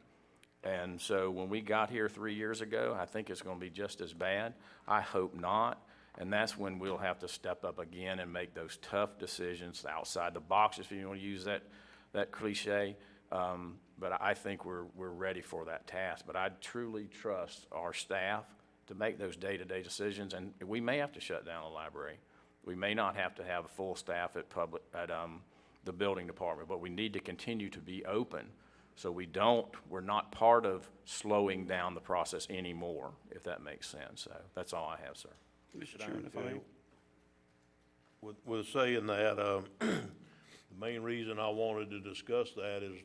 And so when we got here 3 years ago, I think it's gonna be just as bad. I hope not. And that's when we'll have to step up again and make those tough decisions outside the box, if you want to use that that cliche. But I think we're ready for that task. But I truly trust our staff to make those day-to-day decisions, and we may have to shut down a library. We may not have to have a full staff at the building department, but we need to continue to be open so we're not part of slowing down the process anymore, if that makes sense. So that's all I have, sir. Mr. Chairman, if I may. With saying that, the main reason I wanted to discuss that is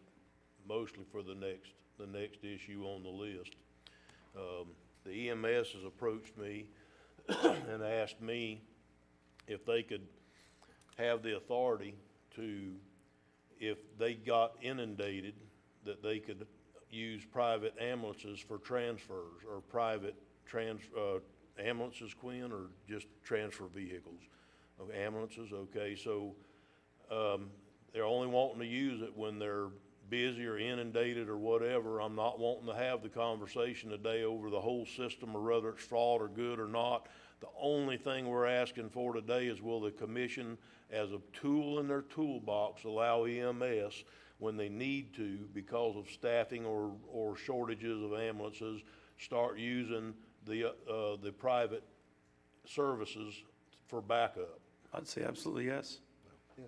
mostly for the next issue on the list. The EMS has approached me and asked me if they could have the authority to, if they got inundated, that they could use private ambulances for transfers, or private ambulances, Quinn, or just transfer vehicles? Okay, ambulances, okay, so, they're only wanting to use it when they're busy or inundated or whatever. I'm not wanting to have the conversation today over the whole system, or whether it's flawed or good or not. The only thing we're asking for today is, will the commission, as a tool in their toolbox, allow EMS, when they need to, because of staffing or shortages of ambulances, start using the private services for backup? I'd say absolutely yes. Yes,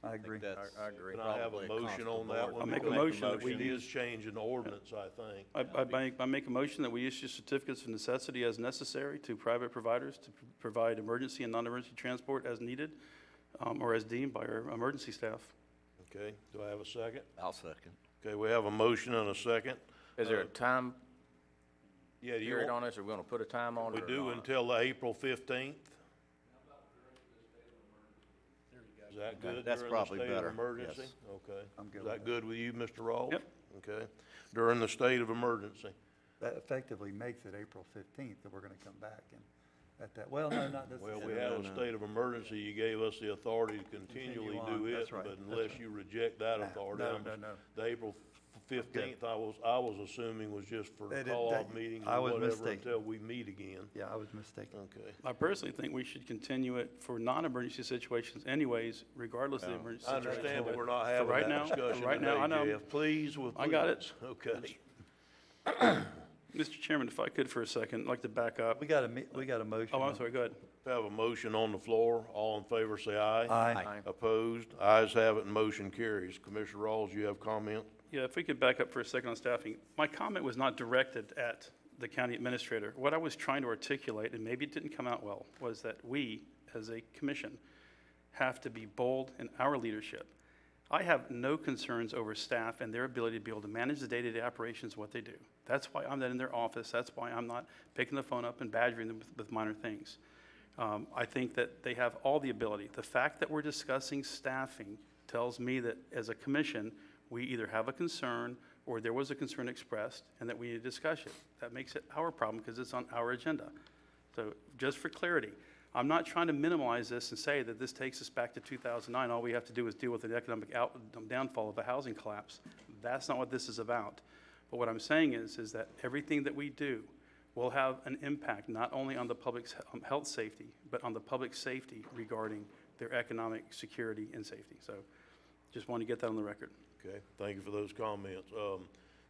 I agree. I agree. Can I have a Probably motion across on the that board. one? I'll make a Because motion that we It is use- changing the ordinance, I think. I make a motion that we issue certificates of necessity as necessary to private providers to provide emergency and non-emergency transport as needed, or as deemed by our emergency staff. Okay, do I have a second? I'll second. Okay, we have a motion and a second. Is there a time Yeah, do you period want, on this? Are we gonna put a time on we it or do not? until the April 15th? Is that good That's during the probably state of better, emergency? yes. Okay. I'm good Is with that that. good with you, Mr. Rawls? Yep. Okay. During the state of emergency. That effectively makes it April 15th that we're going to come back and at that, well, no, not Well, necessarily. we have a state of emergency, you gave us the authority to continually Continue on, do it, that's right, but that's unless right. you reject that authority. No. The April 15th, I was assuming was just for That- call-off that- meetings I or was whatever mistaken. until we meet again. Yeah, I was mistaken. Okay. I personally think we should continue it for non-emergency situations anyways, regardless of the emergency I situation. understand, but we're not For having right that now- discussion right now, I know. today, Jeff. Please, with I got it. please. Okay. Mr. Chairman, if I could for a second, I'd like to back up. We got a motion. Oh, I'm sorry, go ahead. We have a motion on the floor. All in favor, say aye. Aye. Opposed? Ayes have it, and motion carries. Commissioner Rawls, you have comment? Yeah, if we could back up for a second on staffing. My comment was not directed at the county administrator. What I was trying to articulate, and maybe it didn't come out well, was that we, as a commission, have to be bold in our leadership. I have no concerns over staff and their ability to be able to manage the day-to-day operations of what they do. That's why I'm not in their office. That's why I'm not picking the phone up and badgering them with minor things. I think that they have all the ability. The fact that we're discussing staffing tells me that as a commission, we either have a concern or there was a concern expressed and that we need to discuss it. That makes it our problem because it's on our agenda. So just for clarity, I'm not trying to minimize this and say that this takes us back to 2009. All we have to do is deal with the economic downfall of a housing collapse. That's not what this is about. But what I'm saying is that everything that we do will have an impact not only on the public's health safety, but on the public safety regarding their economic security and safety. So just want to get that on the record. Okay, thank you for those comments.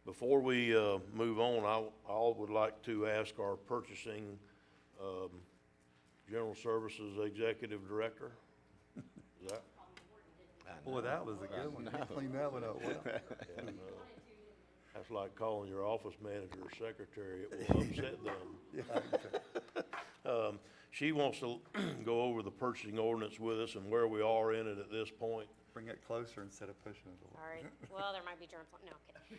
Before we move on, I would like to ask our purchasing General Services Executive Director. Is that? Boy, that was a good one. You cleaned that one up well. Yeah, no. That's like calling your office manager or secretary. It will upset them. She wants to go over the purchasing ordinance with us and where we are in it at this point. Bring it closer instead of pushing it away. All right, well, there might be germs, no, kidding.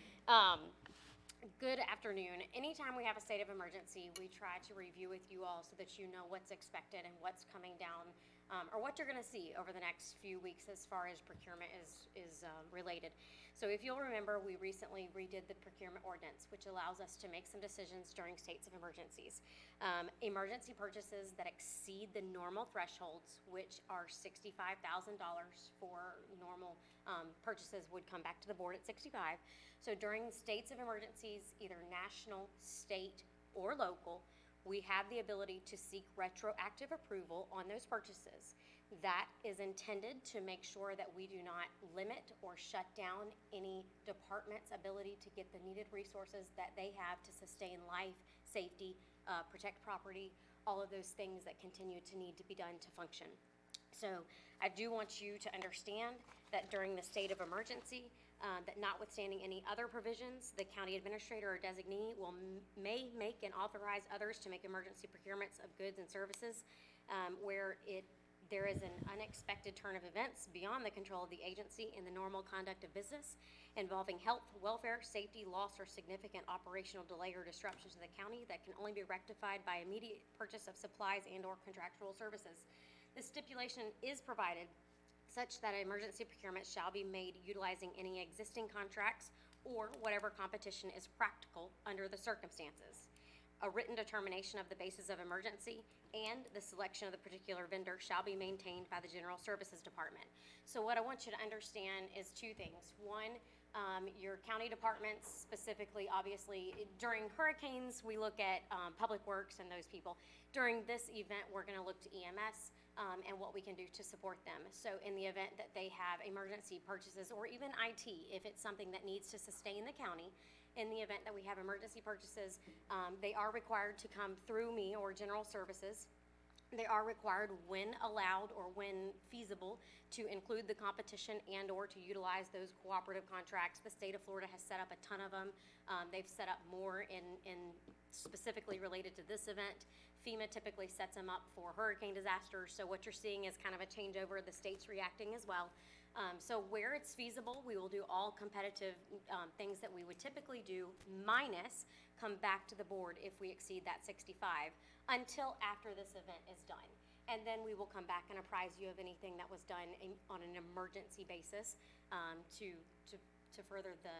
Good afternoon. Anytime we have a state of emergency, we try to review with you all so that you know what's expected and what's coming down, or what you're gonna see over the next few weeks as far as procurement is related. So if you'll remember, we recently redid the procurement ordinance, which allows us to make some decisions during states of emergencies. Emergency purchases that exceed the normal thresholds, which are $65,000 for normal purchases, would come back to the board at 65. So during states of emergencies, either national, state, or local, we have the ability to seek retroactive approval on those purchases. That is intended to make sure that we do not limit or shut down any department's ability to get the needed resources that they have to sustain life, safety, protect property, all of those things that continue to need to be done to function. So I do want you to understand that during the state of emergency, that notwithstanding any other provisions, the county administrator or designee may make and authorize others to make emergency procurements of goods and services where there is an unexpected turn of events beyond the control of the agency in the normal conduct of business involving health, welfare, safety, loss, or significant operational delay or disruption to the county that can only be rectified by immediate purchase of supplies and/or contractual services. This stipulation is provided such that emergency procurement shall be made utilizing any existing contracts or whatever competition is practical under the circumstances. A written determination of the basis of emergency and the selection of the particular vendor shall be maintained by the General Services Department. So what I want you to understand is two things. One, your county departments specifically, obviously, during hurricanes, we look at Public Works and those people. During this event, we're gonna look to EMS and what we can do to support them. So in the event that they have emergency purchases or even IT, if it's something that needs to sustain the county, in the event that we have emergency purchases, they are required to come through me or General Services. They are required, when allowed or when feasible, to include the competition and/or to utilize those cooperative contracts. The state of Florida has set up a ton of them. They've set up more in specifically related to this event. FEMA typically sets them up for hurricane disasters. So what you're seeing is kind of a changeover. The state's reacting as well. So where it's feasible, we will do all competitive things that we would typically do, minus come back to the board if we exceed that 65, until after this event is done. And then we will come back and apprise you of anything that was done on an emergency basis to further the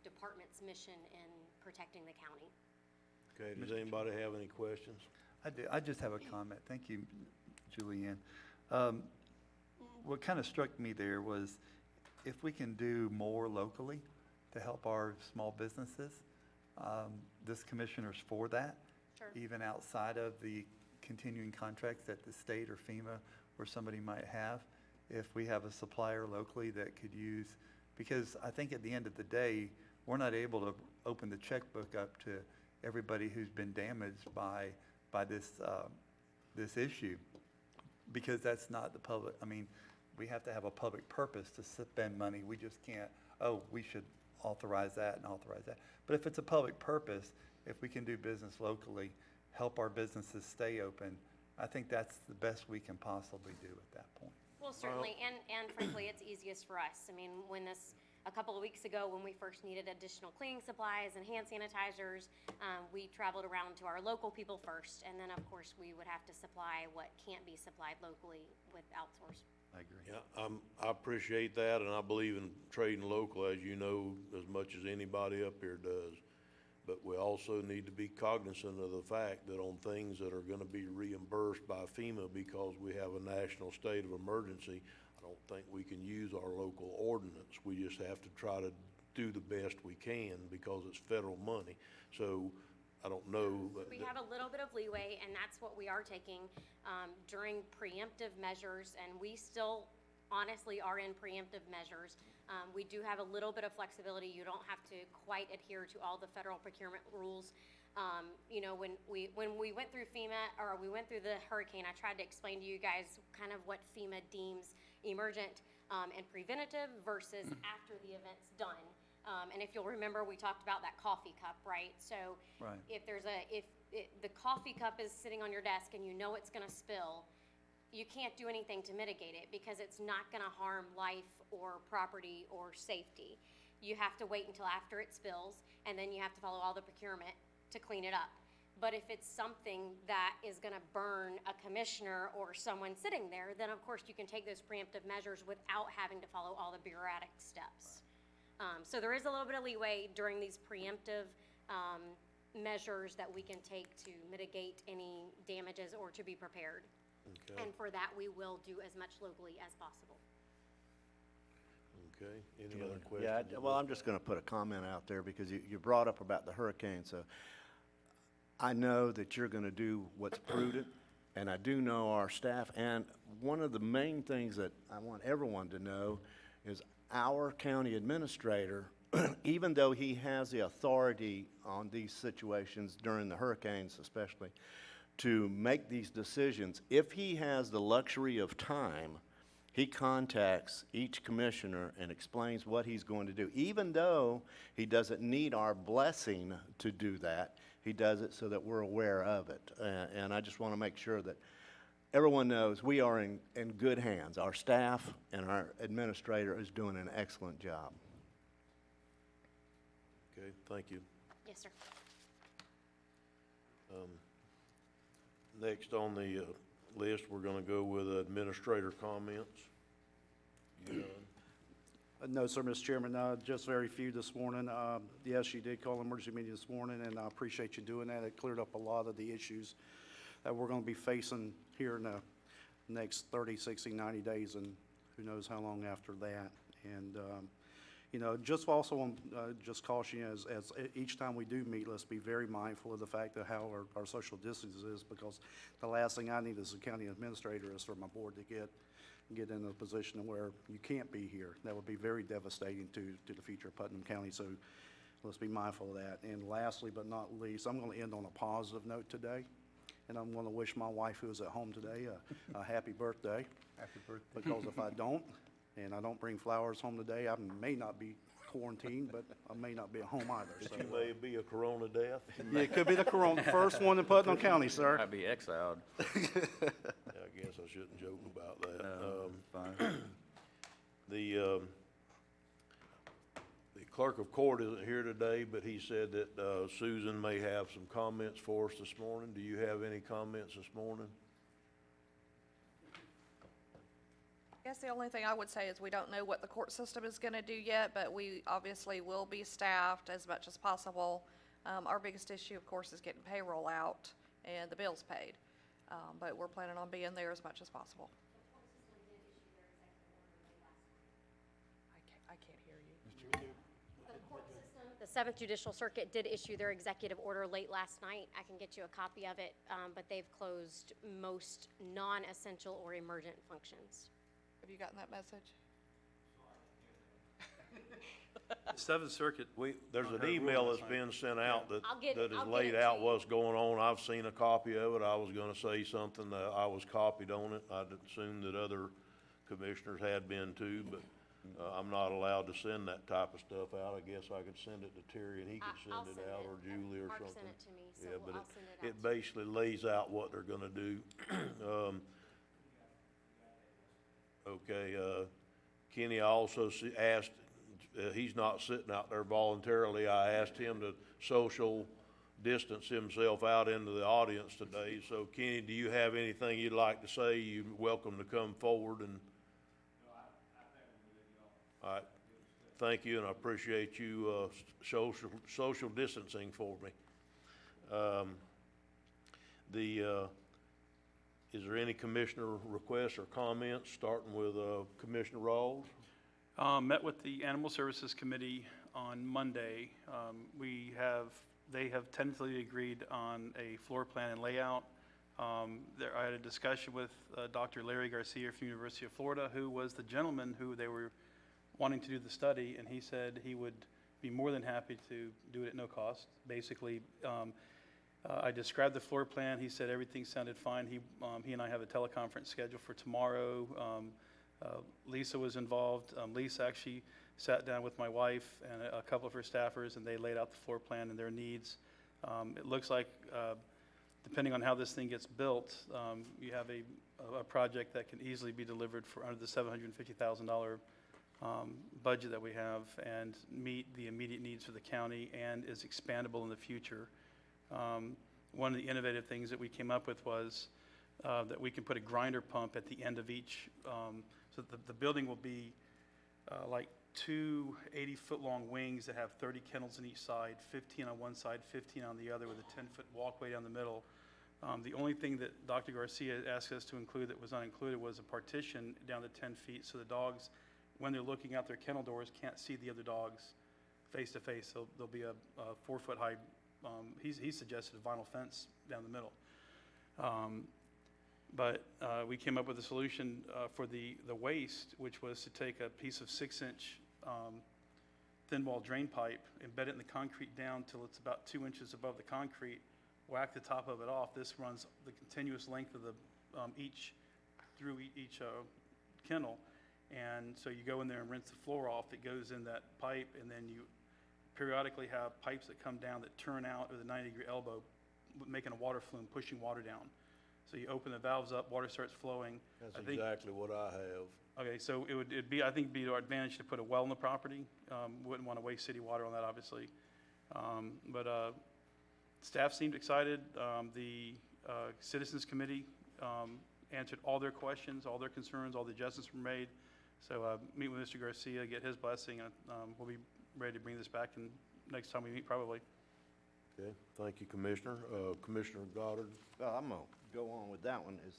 department's mission in protecting the county. Okay, does anybody have any questions? I do. I just have a comment. Thank you, Julianne. What kind of struck me there was if we can do more locally to help our small businesses, this commissioner's for that. Sure. Even outside of the continuing contracts that the state or FEMA or somebody might have. If we have a supplier locally that could use, because I think at the end of the day, we're not able to open the checkbook up to everybody who's been damaged by this issue, because that's not the public. I mean, we have to have a public purpose to spend money. We just can't, we should authorize that and authorize that. But if it's a public purpose, if we can do business locally, help our businesses stay open, I think that's the best we can possibly do at that point. Well, certainly, and frankly, it's easiest for us. I mean, a couple of weeks ago, when we first needed additional cleaning supplies and hand sanitizers, we traveled around to our local people first, and then, of course, we would have to supply what can't be supplied locally with outsourced. I agree. Yeah, I appreciate that, and I believe in trading local, as you know, as much as anybody up here does. But we also need to be cognizant of the fact that on things that are gonna be reimbursed by FEMA because we have a national state of emergency, I don't think we can use our local ordinance. We just have to try to do the best we can because it's federal money. So I don't know. We have a little bit of leeway, and that's what we are taking during preemptive measures, and we still honestly are in preemptive measures. We do have a little bit of flexibility. You don't have to quite adhere to all the federal procurement rules. You know, when we went through FEMA, or we went through the hurricane, I tried to explain to you guys kind of what FEMA deems emergent and preventative versus after the event's done. And if you'll remember, we talked about that coffee cup, right? So Right. if the coffee cup is sitting on your desk and you know it's gonna spill, you can't do anything to mitigate it because it's not gonna harm life or property or safety. You have to wait until after it spills, and then you have to follow all the procurement to clean it up. But if it's something that is gonna burn a commissioner or someone sitting there, then of course you can take those preemptive measures without having to follow all the bureaucratic steps. So there is a little bit of leeway during these preemptive measures that we can take to mitigate any damages or to be prepared. Okay, And for that, we will do as much locally as possible. okay. Any other Yeah, questions? well, I'm just gonna put a comment out there because you brought up about the hurricane, so I know that you're gonna do what's prudent and I do know our staff. And one of the main things that I want everyone to know is our county administrator, even though he has the authority on these situations during the hurricanes especially, to make these decisions, if he has the luxury of time, he contacts each commissioner and explains what he's going to do. Even though he doesn't need our blessing to do that, he does it so that we're aware of it. And I just want to make sure that everyone knows we are in good hands. Our staff and our administrator is doing an excellent job. Okay, thank you. Yes, sir. Next on the list, we're gonna go with administrator comments. You done? No, sir, Mr. Chairman, just very few this morning. Yes, you did call an emergency meeting this morning, and I appreciate you doing that. It cleared up a lot of the issues that we're going to be facing here in the next 30, 60, 90 days, and who knows how long after that. And, you know, just also want just caution you, as each time we do meet, let's be very mindful of the fact of how our social distance is, because the last thing I need as a county administrator is for my board to get in a position where you can't be here. That would be very devastating to the future of Putnam County, so let's be mindful of that. And lastly, but not least, I'm going to end on a positive note today, and I'm going to wish my wife, who is at home today, a happy birthday. Happy birthday. Because if I don't, and I don't bring flowers home today, I may not be quarantined, but I may not be at home either. So, You may be a corona death. yeah, it could be the first one in Putnam County, sir. Might be exiled. I guess I shouldn't joke about that. The clerk of court isn't here today, but he said that Susan may have some comments for us this morning. Do you have any comments this morning? I guess the only thing I would say is we don't know what the court system is going to do yet, but we obviously will be staffed as much as possible. Our biggest issue, of course, is getting payroll out and the bills paid. But we're planning on being there as much as possible. I can't hear you. The Seventh Judicial Circuit did issue their executive order late last night. I can get you a copy of it, but they've closed most non-essential or emergent functions. Have you gotten that message? Seventh Circuit. There's on an her email rule that's last been sent out that I'll get is it laid to out you. what's going on. I've seen a copy of it. I was gonna say something, that I was copied on it. I'd assumed that other commissioners had been too, but I'm not allowed to send that type of stuff out. I guess I could send it to Terry and he could I'll send it out, or Julie or Mark something. sent it to me, so Yeah, but I'll send it out. it basically lays out what they're gonna do. Okay, Kenny also asked, he's not sitting out there voluntarily. I asked him to social distance himself out into the audience today. So Kenny, do you have anything you'd like to say? You're welcome to come forward and. All right, thank you, and I appreciate you, social distancing for me. Is there any commissioner requests or comments, starting with, Commissioner Rawls? Met with the Animal Services Committee on Monday. They have tentatively agreed on a floor plan and layout. I had a discussion with Dr. Larry Garcia from University of Florida, who was the gentleman who they were wanting to do the study, and he said he would be more than happy to do it at no cost. Basically, I described the floor plan. He said everything sounded fine. He and I have a teleconference scheduled for tomorrow. Lisa was involved. Lisa actually sat down with my wife and a couple of her staffers, and they laid out the floor plan and their needs. It looks like, depending on how this thing gets built, you have a project that can easily be delivered for under the $750,000 budget that we have, and meet the immediate needs for the county, and is expandable in the future. One of the innovative things that we came up with was that we can put a grinder pump at the end of each, so the building will be like two 80-foot-long wings that have 30 kennels on each side, 15 on one side, 15 on the other, with a 10-foot walkway down the middle. The only thing that Dr. Garcia asked us to include that was not included was a partition down to 10 feet, so the dogs, when they're looking out their kennel doors, can't see the other dogs face to face. So there'll be a 4-foot high, he suggested a vinyl fence down the middle. But we came up with a solution for the waste, which was to take a piece of 6-inch thin wall drain pipe, embed it in the concrete down till it's about 2 inches above the concrete, whack the top of it off. This runs the continuous length of the through each kennel. And so you go in there and rinse the floor off. It goes in that pipe, and then you periodically have pipes that come down that turn out with a 90-degree elbow, making a water flume, pushing water down. So you open the valves up, water starts flowing. That's I think- exactly what I have. Okay, so it'd be, I think it'd be to our advantage to put a well on the property. Wouldn't want to waste city water on that, obviously. But staff seemed excited. The Citizens Committee answered all their questions, all their concerns, all the adjustments were made. So meet with Mr. Garcia, get his blessing, and we'll be ready to bring this back in next time we meet, probably. Okay, thank you, Commissioner. Commissioner Goddard? Well, I'm gonna go on with that one, is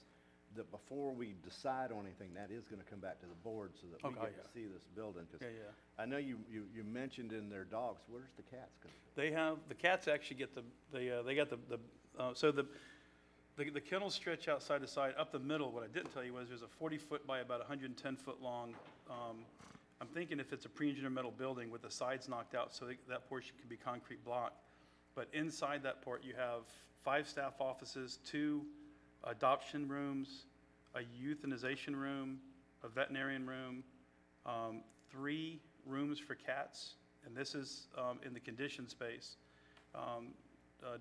that before we decide on anything, that is gonna come back to the board so that we Okay, get to see this building. 'Cause Yeah, yeah. I know you mentioned in their dogs, where's the cats gonna be? They have, the cats actually get they got so the kennels stretch out side to side. Up the middle, what I didn't tell you was there's a 40-foot by about 110-foot long, I'm thinking if it's a pre-engineered metal building with the sides knocked out, so that portion can be concrete block. But inside that port, you have 5 staff offices, 2 adoption rooms, a euthanization room, a veterinarian room, 3 rooms for cats, and this is in the conditioned space.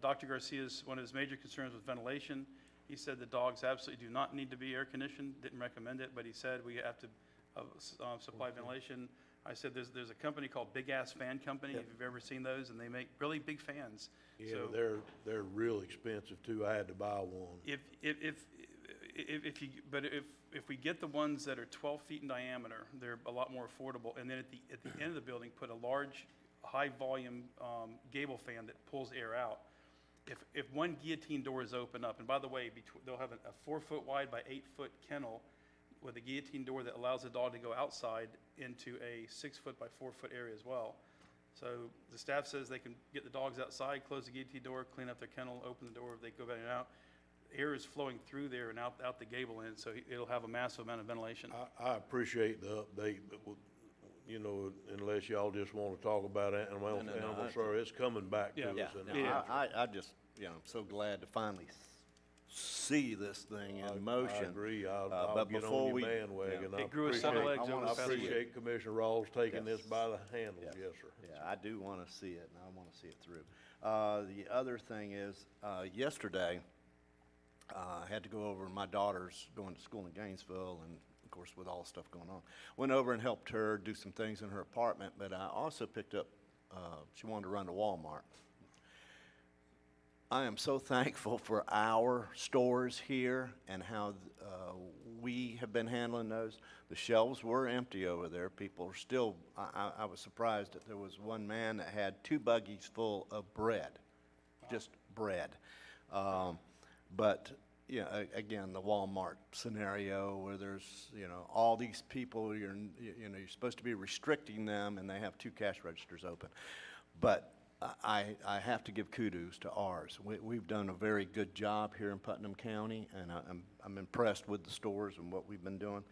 Dr. Garcia's, one of his major concerns was ventilation. He said the dogs absolutely do not need to be air conditioned, didn't recommend it, but he said we have to supply ventilation. I said there's a company called Big Ass Fan Company, if you've ever seen those, and they make really big fans. Yeah, So they're real expensive too. I had to buy one. If we get the ones that are 12 feet in diameter, they're a lot more affordable. And then at the end of the building, put a large, high volume gable fan that pulls air out. If one guillotine door is open up, and by the way, they'll have a 4-foot wide by 8-foot kennel with a guillotine door that allows the dog to go outside into a 6-foot by 4-foot area as well. So the staff says they can get the dogs outside, close the guillotine door, clean up their kennel, open the door, they go back and out. Air is flowing through there and out the gable end, so it'll have a massive amount of ventilation. I appreciate the update, but, you know, unless y'all just want to talk about animal service, it's coming back to Yeah. us. Yeah, and no, I just, you know, I'm so glad to finally see this thing in motion. I agree. I'll but get before on we- your bandwagon. It grew a set of legs over the I past week. appreciate Commissioner Rawls taking this Yes. by the handle. Yes. Yes, sir. Yeah, I do want to see it, and I want to see it through. The other thing is, yesterday, I had to go over, my daughter's going to school in Gainesville, and of course, with all the stuff going on. Went over and helped her do some things in her apartment, but I also picked up, she wanted to run to Walmart. I am so thankful for our stores here and how we have been handling those. The shelves were empty over there. People are still, I was surprised that there was one man that had 2 buggies full of bread, just bread. But, you know, again, the Walmart scenario where there's, you know, all these people, you're supposed to be restricting them, and they have 2 cash registers open. But I have to give kudos to ours. We've done a very good job here in Putnam County, and I'm impressed with the stores and what we've been doing.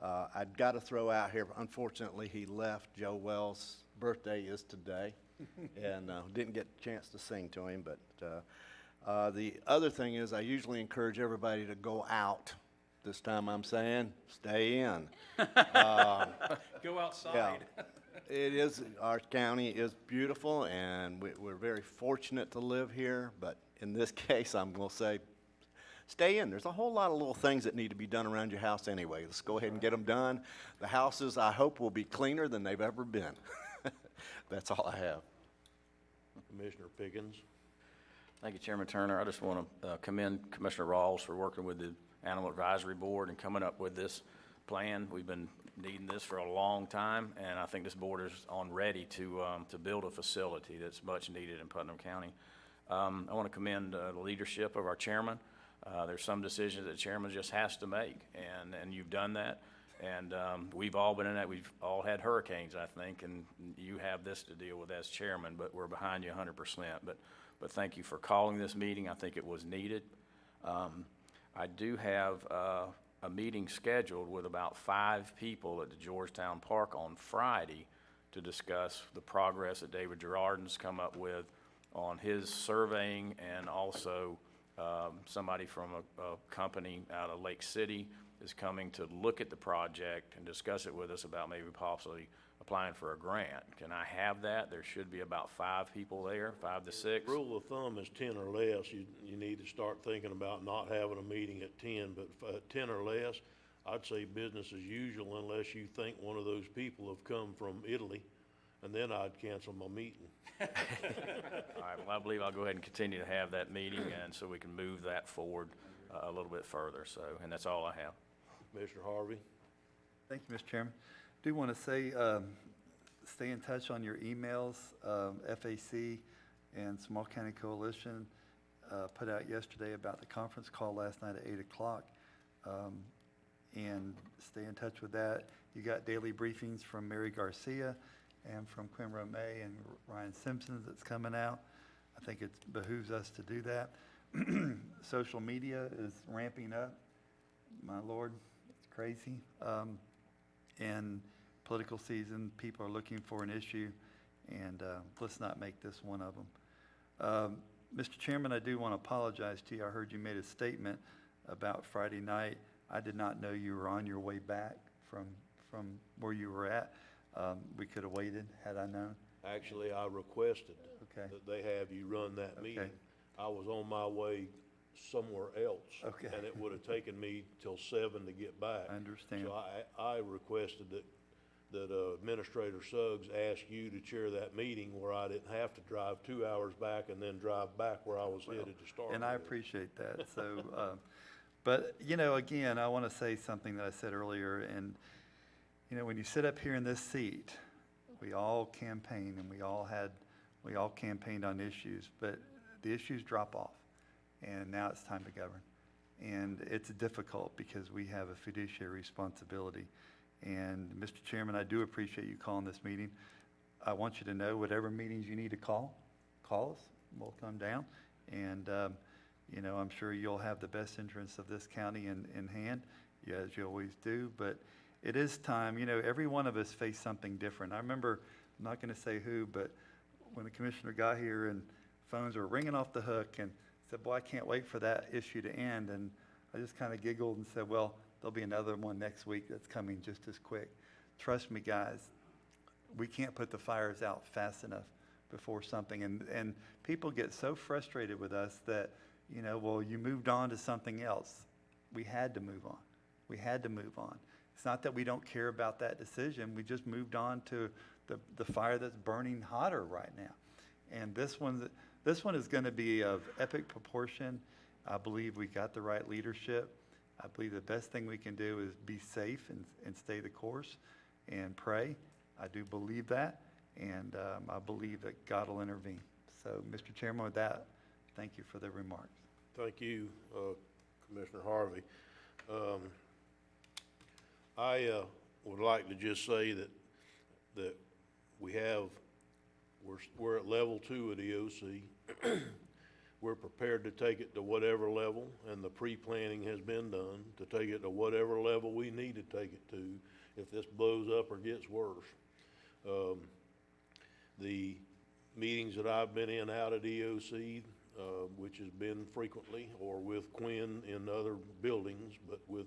I've got to throw out here, unfortunately, he left. Joe Wells' birthday is today, and didn't get a chance to sing to him. But the other thing is, I usually encourage everybody to go out. This time I'm saying, stay in. Go outside. It is, our county is beautiful, and we're very fortunate to live here, but in this case, I'm going to say, stay in. There's a whole lot of little things that need to be done around your house anyway. Let's go ahead and get them done. The houses, I hope, will be cleaner than they've ever been. That's all I have. Commissioner Pickens? Thank you, Chairman Turner. I just want to commend Commissioner Rawls for working with the Animal Advisory Board and coming up with this plan. We've been needing this for a long time, and I think this board is on ready to build a facility that's much needed in Putnam County. I want to commend the leadership of our chairman. There's some decisions that the chairman just has to make, and you've done that. And we've all been in that. We've all had hurricanes, I think, and you have this to deal with as chairman, but we're behind you 100%. But thank you for calling this meeting. I think it was needed. I do have a meeting scheduled with about 5 people at the Georgetown Park on Friday to discuss the progress that David Gerardin's come up with on his surveying, and also somebody from a company out of Lake City is coming to look at the project and discuss it with us about maybe possibly applying for a grant. Can I have that? There should be about 5 people there, 5 to 6. Rule of thumb is 10 or less. You need to start thinking about not having a meeting at 10, but at 10 or less, I'd say business as usual unless you think one of those people have come from Italy, and then I'd cancel my meeting. All right, well, I believe I'll go ahead and continue to have that meeting, and so we can move that forward a little bit further, so, and that's all I have. Commissioner Harvey? Thank you, Mr. Chairman. Do want to say, stay in touch on your emails. FAC and Small County Coalition put out yesterday about the conference call last night at 8 o'clock. And stay in touch with that. You got daily briefings from Mary Garcia and from Quinn Romay and Ryan Simpson that's coming out. I think it behooves us to do that. Social media is ramping up. My Lord, it's crazy. And political season, people are looking for an issue, and let's not make this one of them. Mr. Chairman, I do want to apologize to you. I heard you made a statement about Friday night. I did not know you were on your way back from where you were at. We could have waited had I known. Actually, I requested Okay. that they have you run that Okay. meeting. I was on my way somewhere else. Okay. And it would have taken me till 7 to get back. I understand. So I requested that Administrator Suggs ask you to chair that meeting where I didn't have to drive 2 hours back and then drive back where I was headed to start. And I with. appreciate that. So, but, again, I want to say something that I said earlier. And, when you sit up here in this seat, we all campaign and we all campaigned on issues, but the issues drop off. And now it's time to govern. And it's difficult because we have a fiduciary responsibility. And Mr. Chairman, I do appreciate you calling this meeting. I want you to know whatever meetings you need to call us. We'll come down. And, I'm sure you'll have the best interests of this county in hand, as you always do. But it is time, every one of us face something different. I remember, I'm not going to say who, but when the commissioner got here and phones were ringing off the hook and said, boy, I can't wait for that issue to end. And I just kind of giggled and said, well, there'll be another one next week that's coming just as quick. Trust me, guys, we can't put the fires out fast enough before something. And people get so frustrated with us that, well, you moved on to something else. We had to move on. We had to move on. It's not that we don't care about that decision. We just moved on to the fire that's burning hotter right now. And this one is going to be of epic proportion. I believe we got the right leadership. I believe the best thing we can do is be safe and stay the course and pray. I do believe that, and I believe that God will intervene. So, Mr. Chairman, with that, thank you for the remarks. Thank you, Commissioner Harvey. I would like to just say that we're at level 2 of the EOC. We're prepared to take it to whatever level, and the pre-planning has been done to take it to whatever level we need to take it to if this blows up or gets worse. The meetings that I've been in out at EOC, which has been frequently, or with Quinn in other buildings, but with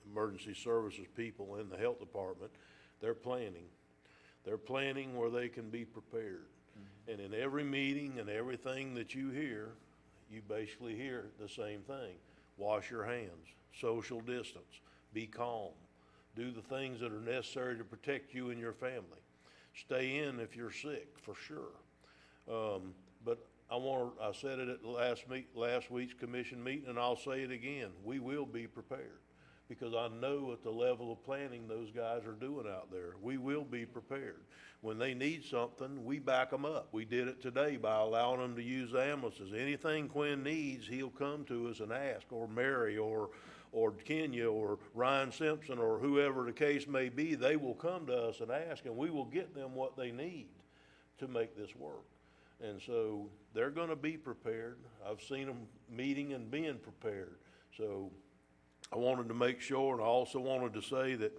emergency services people in the health department, they're planning. They're planning where they can be prepared. And in every meeting and everything that you hear, you basically hear the same thing. Wash your hands, social distance, be calm, do the things that are necessary to protect you and your family. Stay in if you're sick, for sure. But I said it at last week's commission meeting, and I'll say it again. We will be prepared, because I know at the level of planning those guys are doing out there. We will be prepared. When they need something, we back them up. We did it today by allowing them to use the ambulances. Anything Quinn needs, he'll come to us and ask, or Mary, or Kenya, or Ryan Simpson, or whoever the case may be. They will come to us and ask, and we will get them what they need to make this work. And so they're going to be prepared. I've seen them meeting and being prepared. So I wanted to make sure, and I also wanted to say that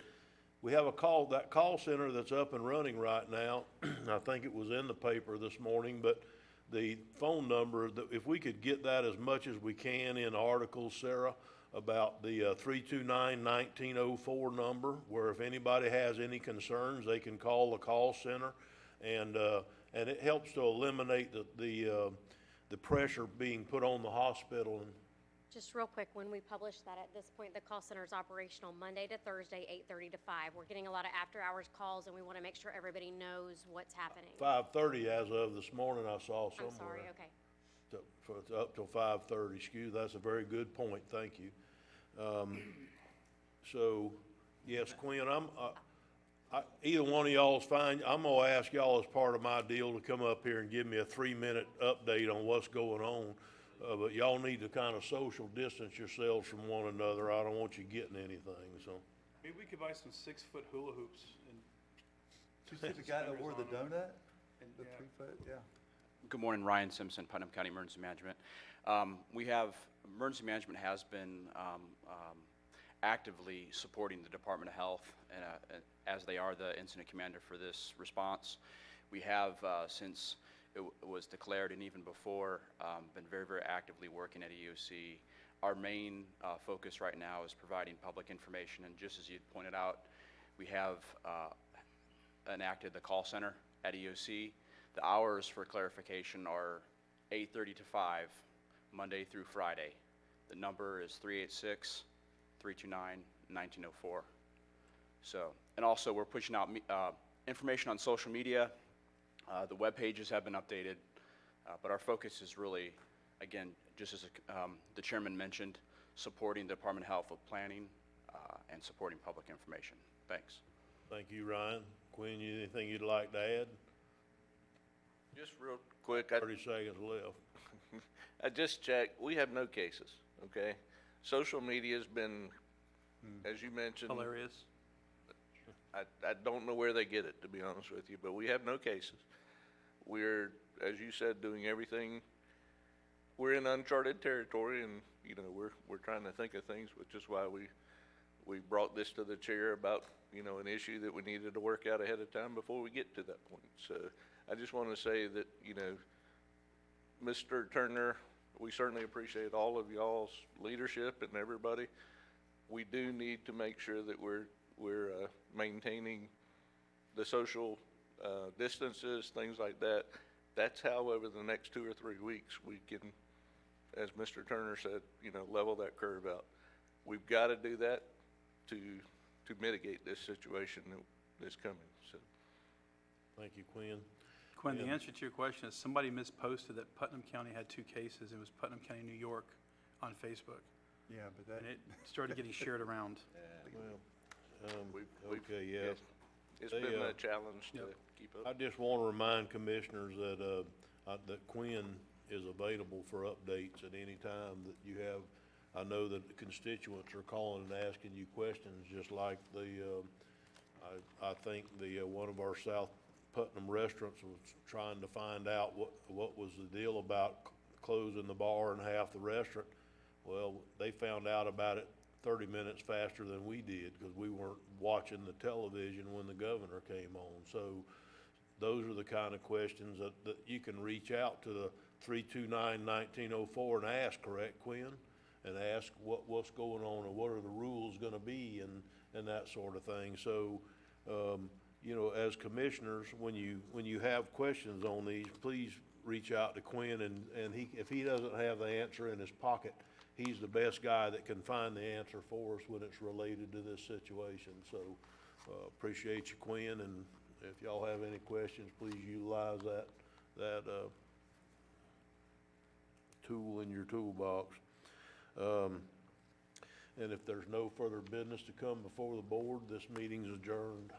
we have that call center that's up and running right now. I think it was in the paper this morning, but the phone number, if we could get that as much as we can in articles, Sarah, about the 329-1904 number, where if anybody has any concerns, they can call the call center, and it helps to eliminate the pressure being put on the hospital. And Just real quick, when we publish that, at this point, the call center is operational Monday to Thursday, 8:30 to 5. We're getting a lot of after-hours calls, and we want to make sure everybody knows what's happening. 5:30 as of this morning, I saw somewhere. I'm sorry, okay. It's up till 5:30, that's a very good point, thank you. So, yes, Quinn, either one of y'all's fine. I'm gonna ask y'all as part of my deal to come up here and give me a 3-minute update on what's going on. But y'all need to kind of social distance yourselves from one another. I don't want you getting anything, so. Maybe we could buy some 6-foot hula hoops and. Did you see the guy that wore the donut? And, The yeah. 3 foot, yeah. Good morning, Ryan Simpson, Putnam County Emergency Management. Emergency Management has been actively supporting the Department of Health, as they are the incident commander for this response. We have, since it was declared and even before, been very, very actively working at EOC. Our main focus right now is providing public information, and just as you pointed out, we have enacted the call center at EOC. The hours for clarification are 8:30 to 5, Monday through Friday. The number is 386-329-1904. So, and also we're pushing out information on social media. The web pages have been updated, but our focus is really, again, just as the chairman mentioned, supporting the Department of Health with planning and supporting public information. Thanks. Thank you, Ryan. Quinn, anything you'd like to add? Just real quick, 30 seconds left. I just checked, we have no cases, okay? Social media's been, as you mentioned. Hilarious. I don't know where they get it, to be honest with you, but we have no cases. We're, as you said, doing everything. We're in uncharted territory, and, you know, we're trying to think of things, which is why we brought this to the chair about, you know, an issue that we needed to work out ahead of time before we get to that point. So I just want to say that, you know, Mr. Turner, we certainly appreciate all of y'all's leadership and everybody. We do need to make sure that we're maintaining the social distances, things like that. That's how over the next 2 or 3 weeks we can, as Mr. Turner said, you know, level that curve out. We've got to do that to mitigate this situation that's coming. So, Thank you, Quinn. Quinn, the Yeah. answer to your question is somebody misposted that Putnam County had 2 cases. It was Putnam County, New York on Facebook. Yeah, but that, And it started getting shared around. Well, we've okay, yeah. it's They, been a challenge to Yep. keep up. I just want to remind commissioners that Quinn is available for updates at any time that you have. I know that the constituents are calling and asking you questions, just like I think one of our South Putnam restaurants was trying to find out what was the deal about closing the bar and half the restaurant. Well, they found out about it 30 minutes faster than we did, because we weren't watching the television when the governor came on. So those are the kind of questions that you can reach out to the 329-1904 and ask, correct, Quinn? And ask what's going on, and what are the rules gonna be, and that sort of thing. So, you know, as commissioners, when you have questions on these, please reach out to Quinn, and if he doesn't have the answer in his pocket, he's the best guy that can find the answer for us when it's related to this situation. So, appreciate you, Quinn, and if y'all have any questions, please utilize that tool in your toolbox. And if there's no further business to come before the board, this meeting's adjourned.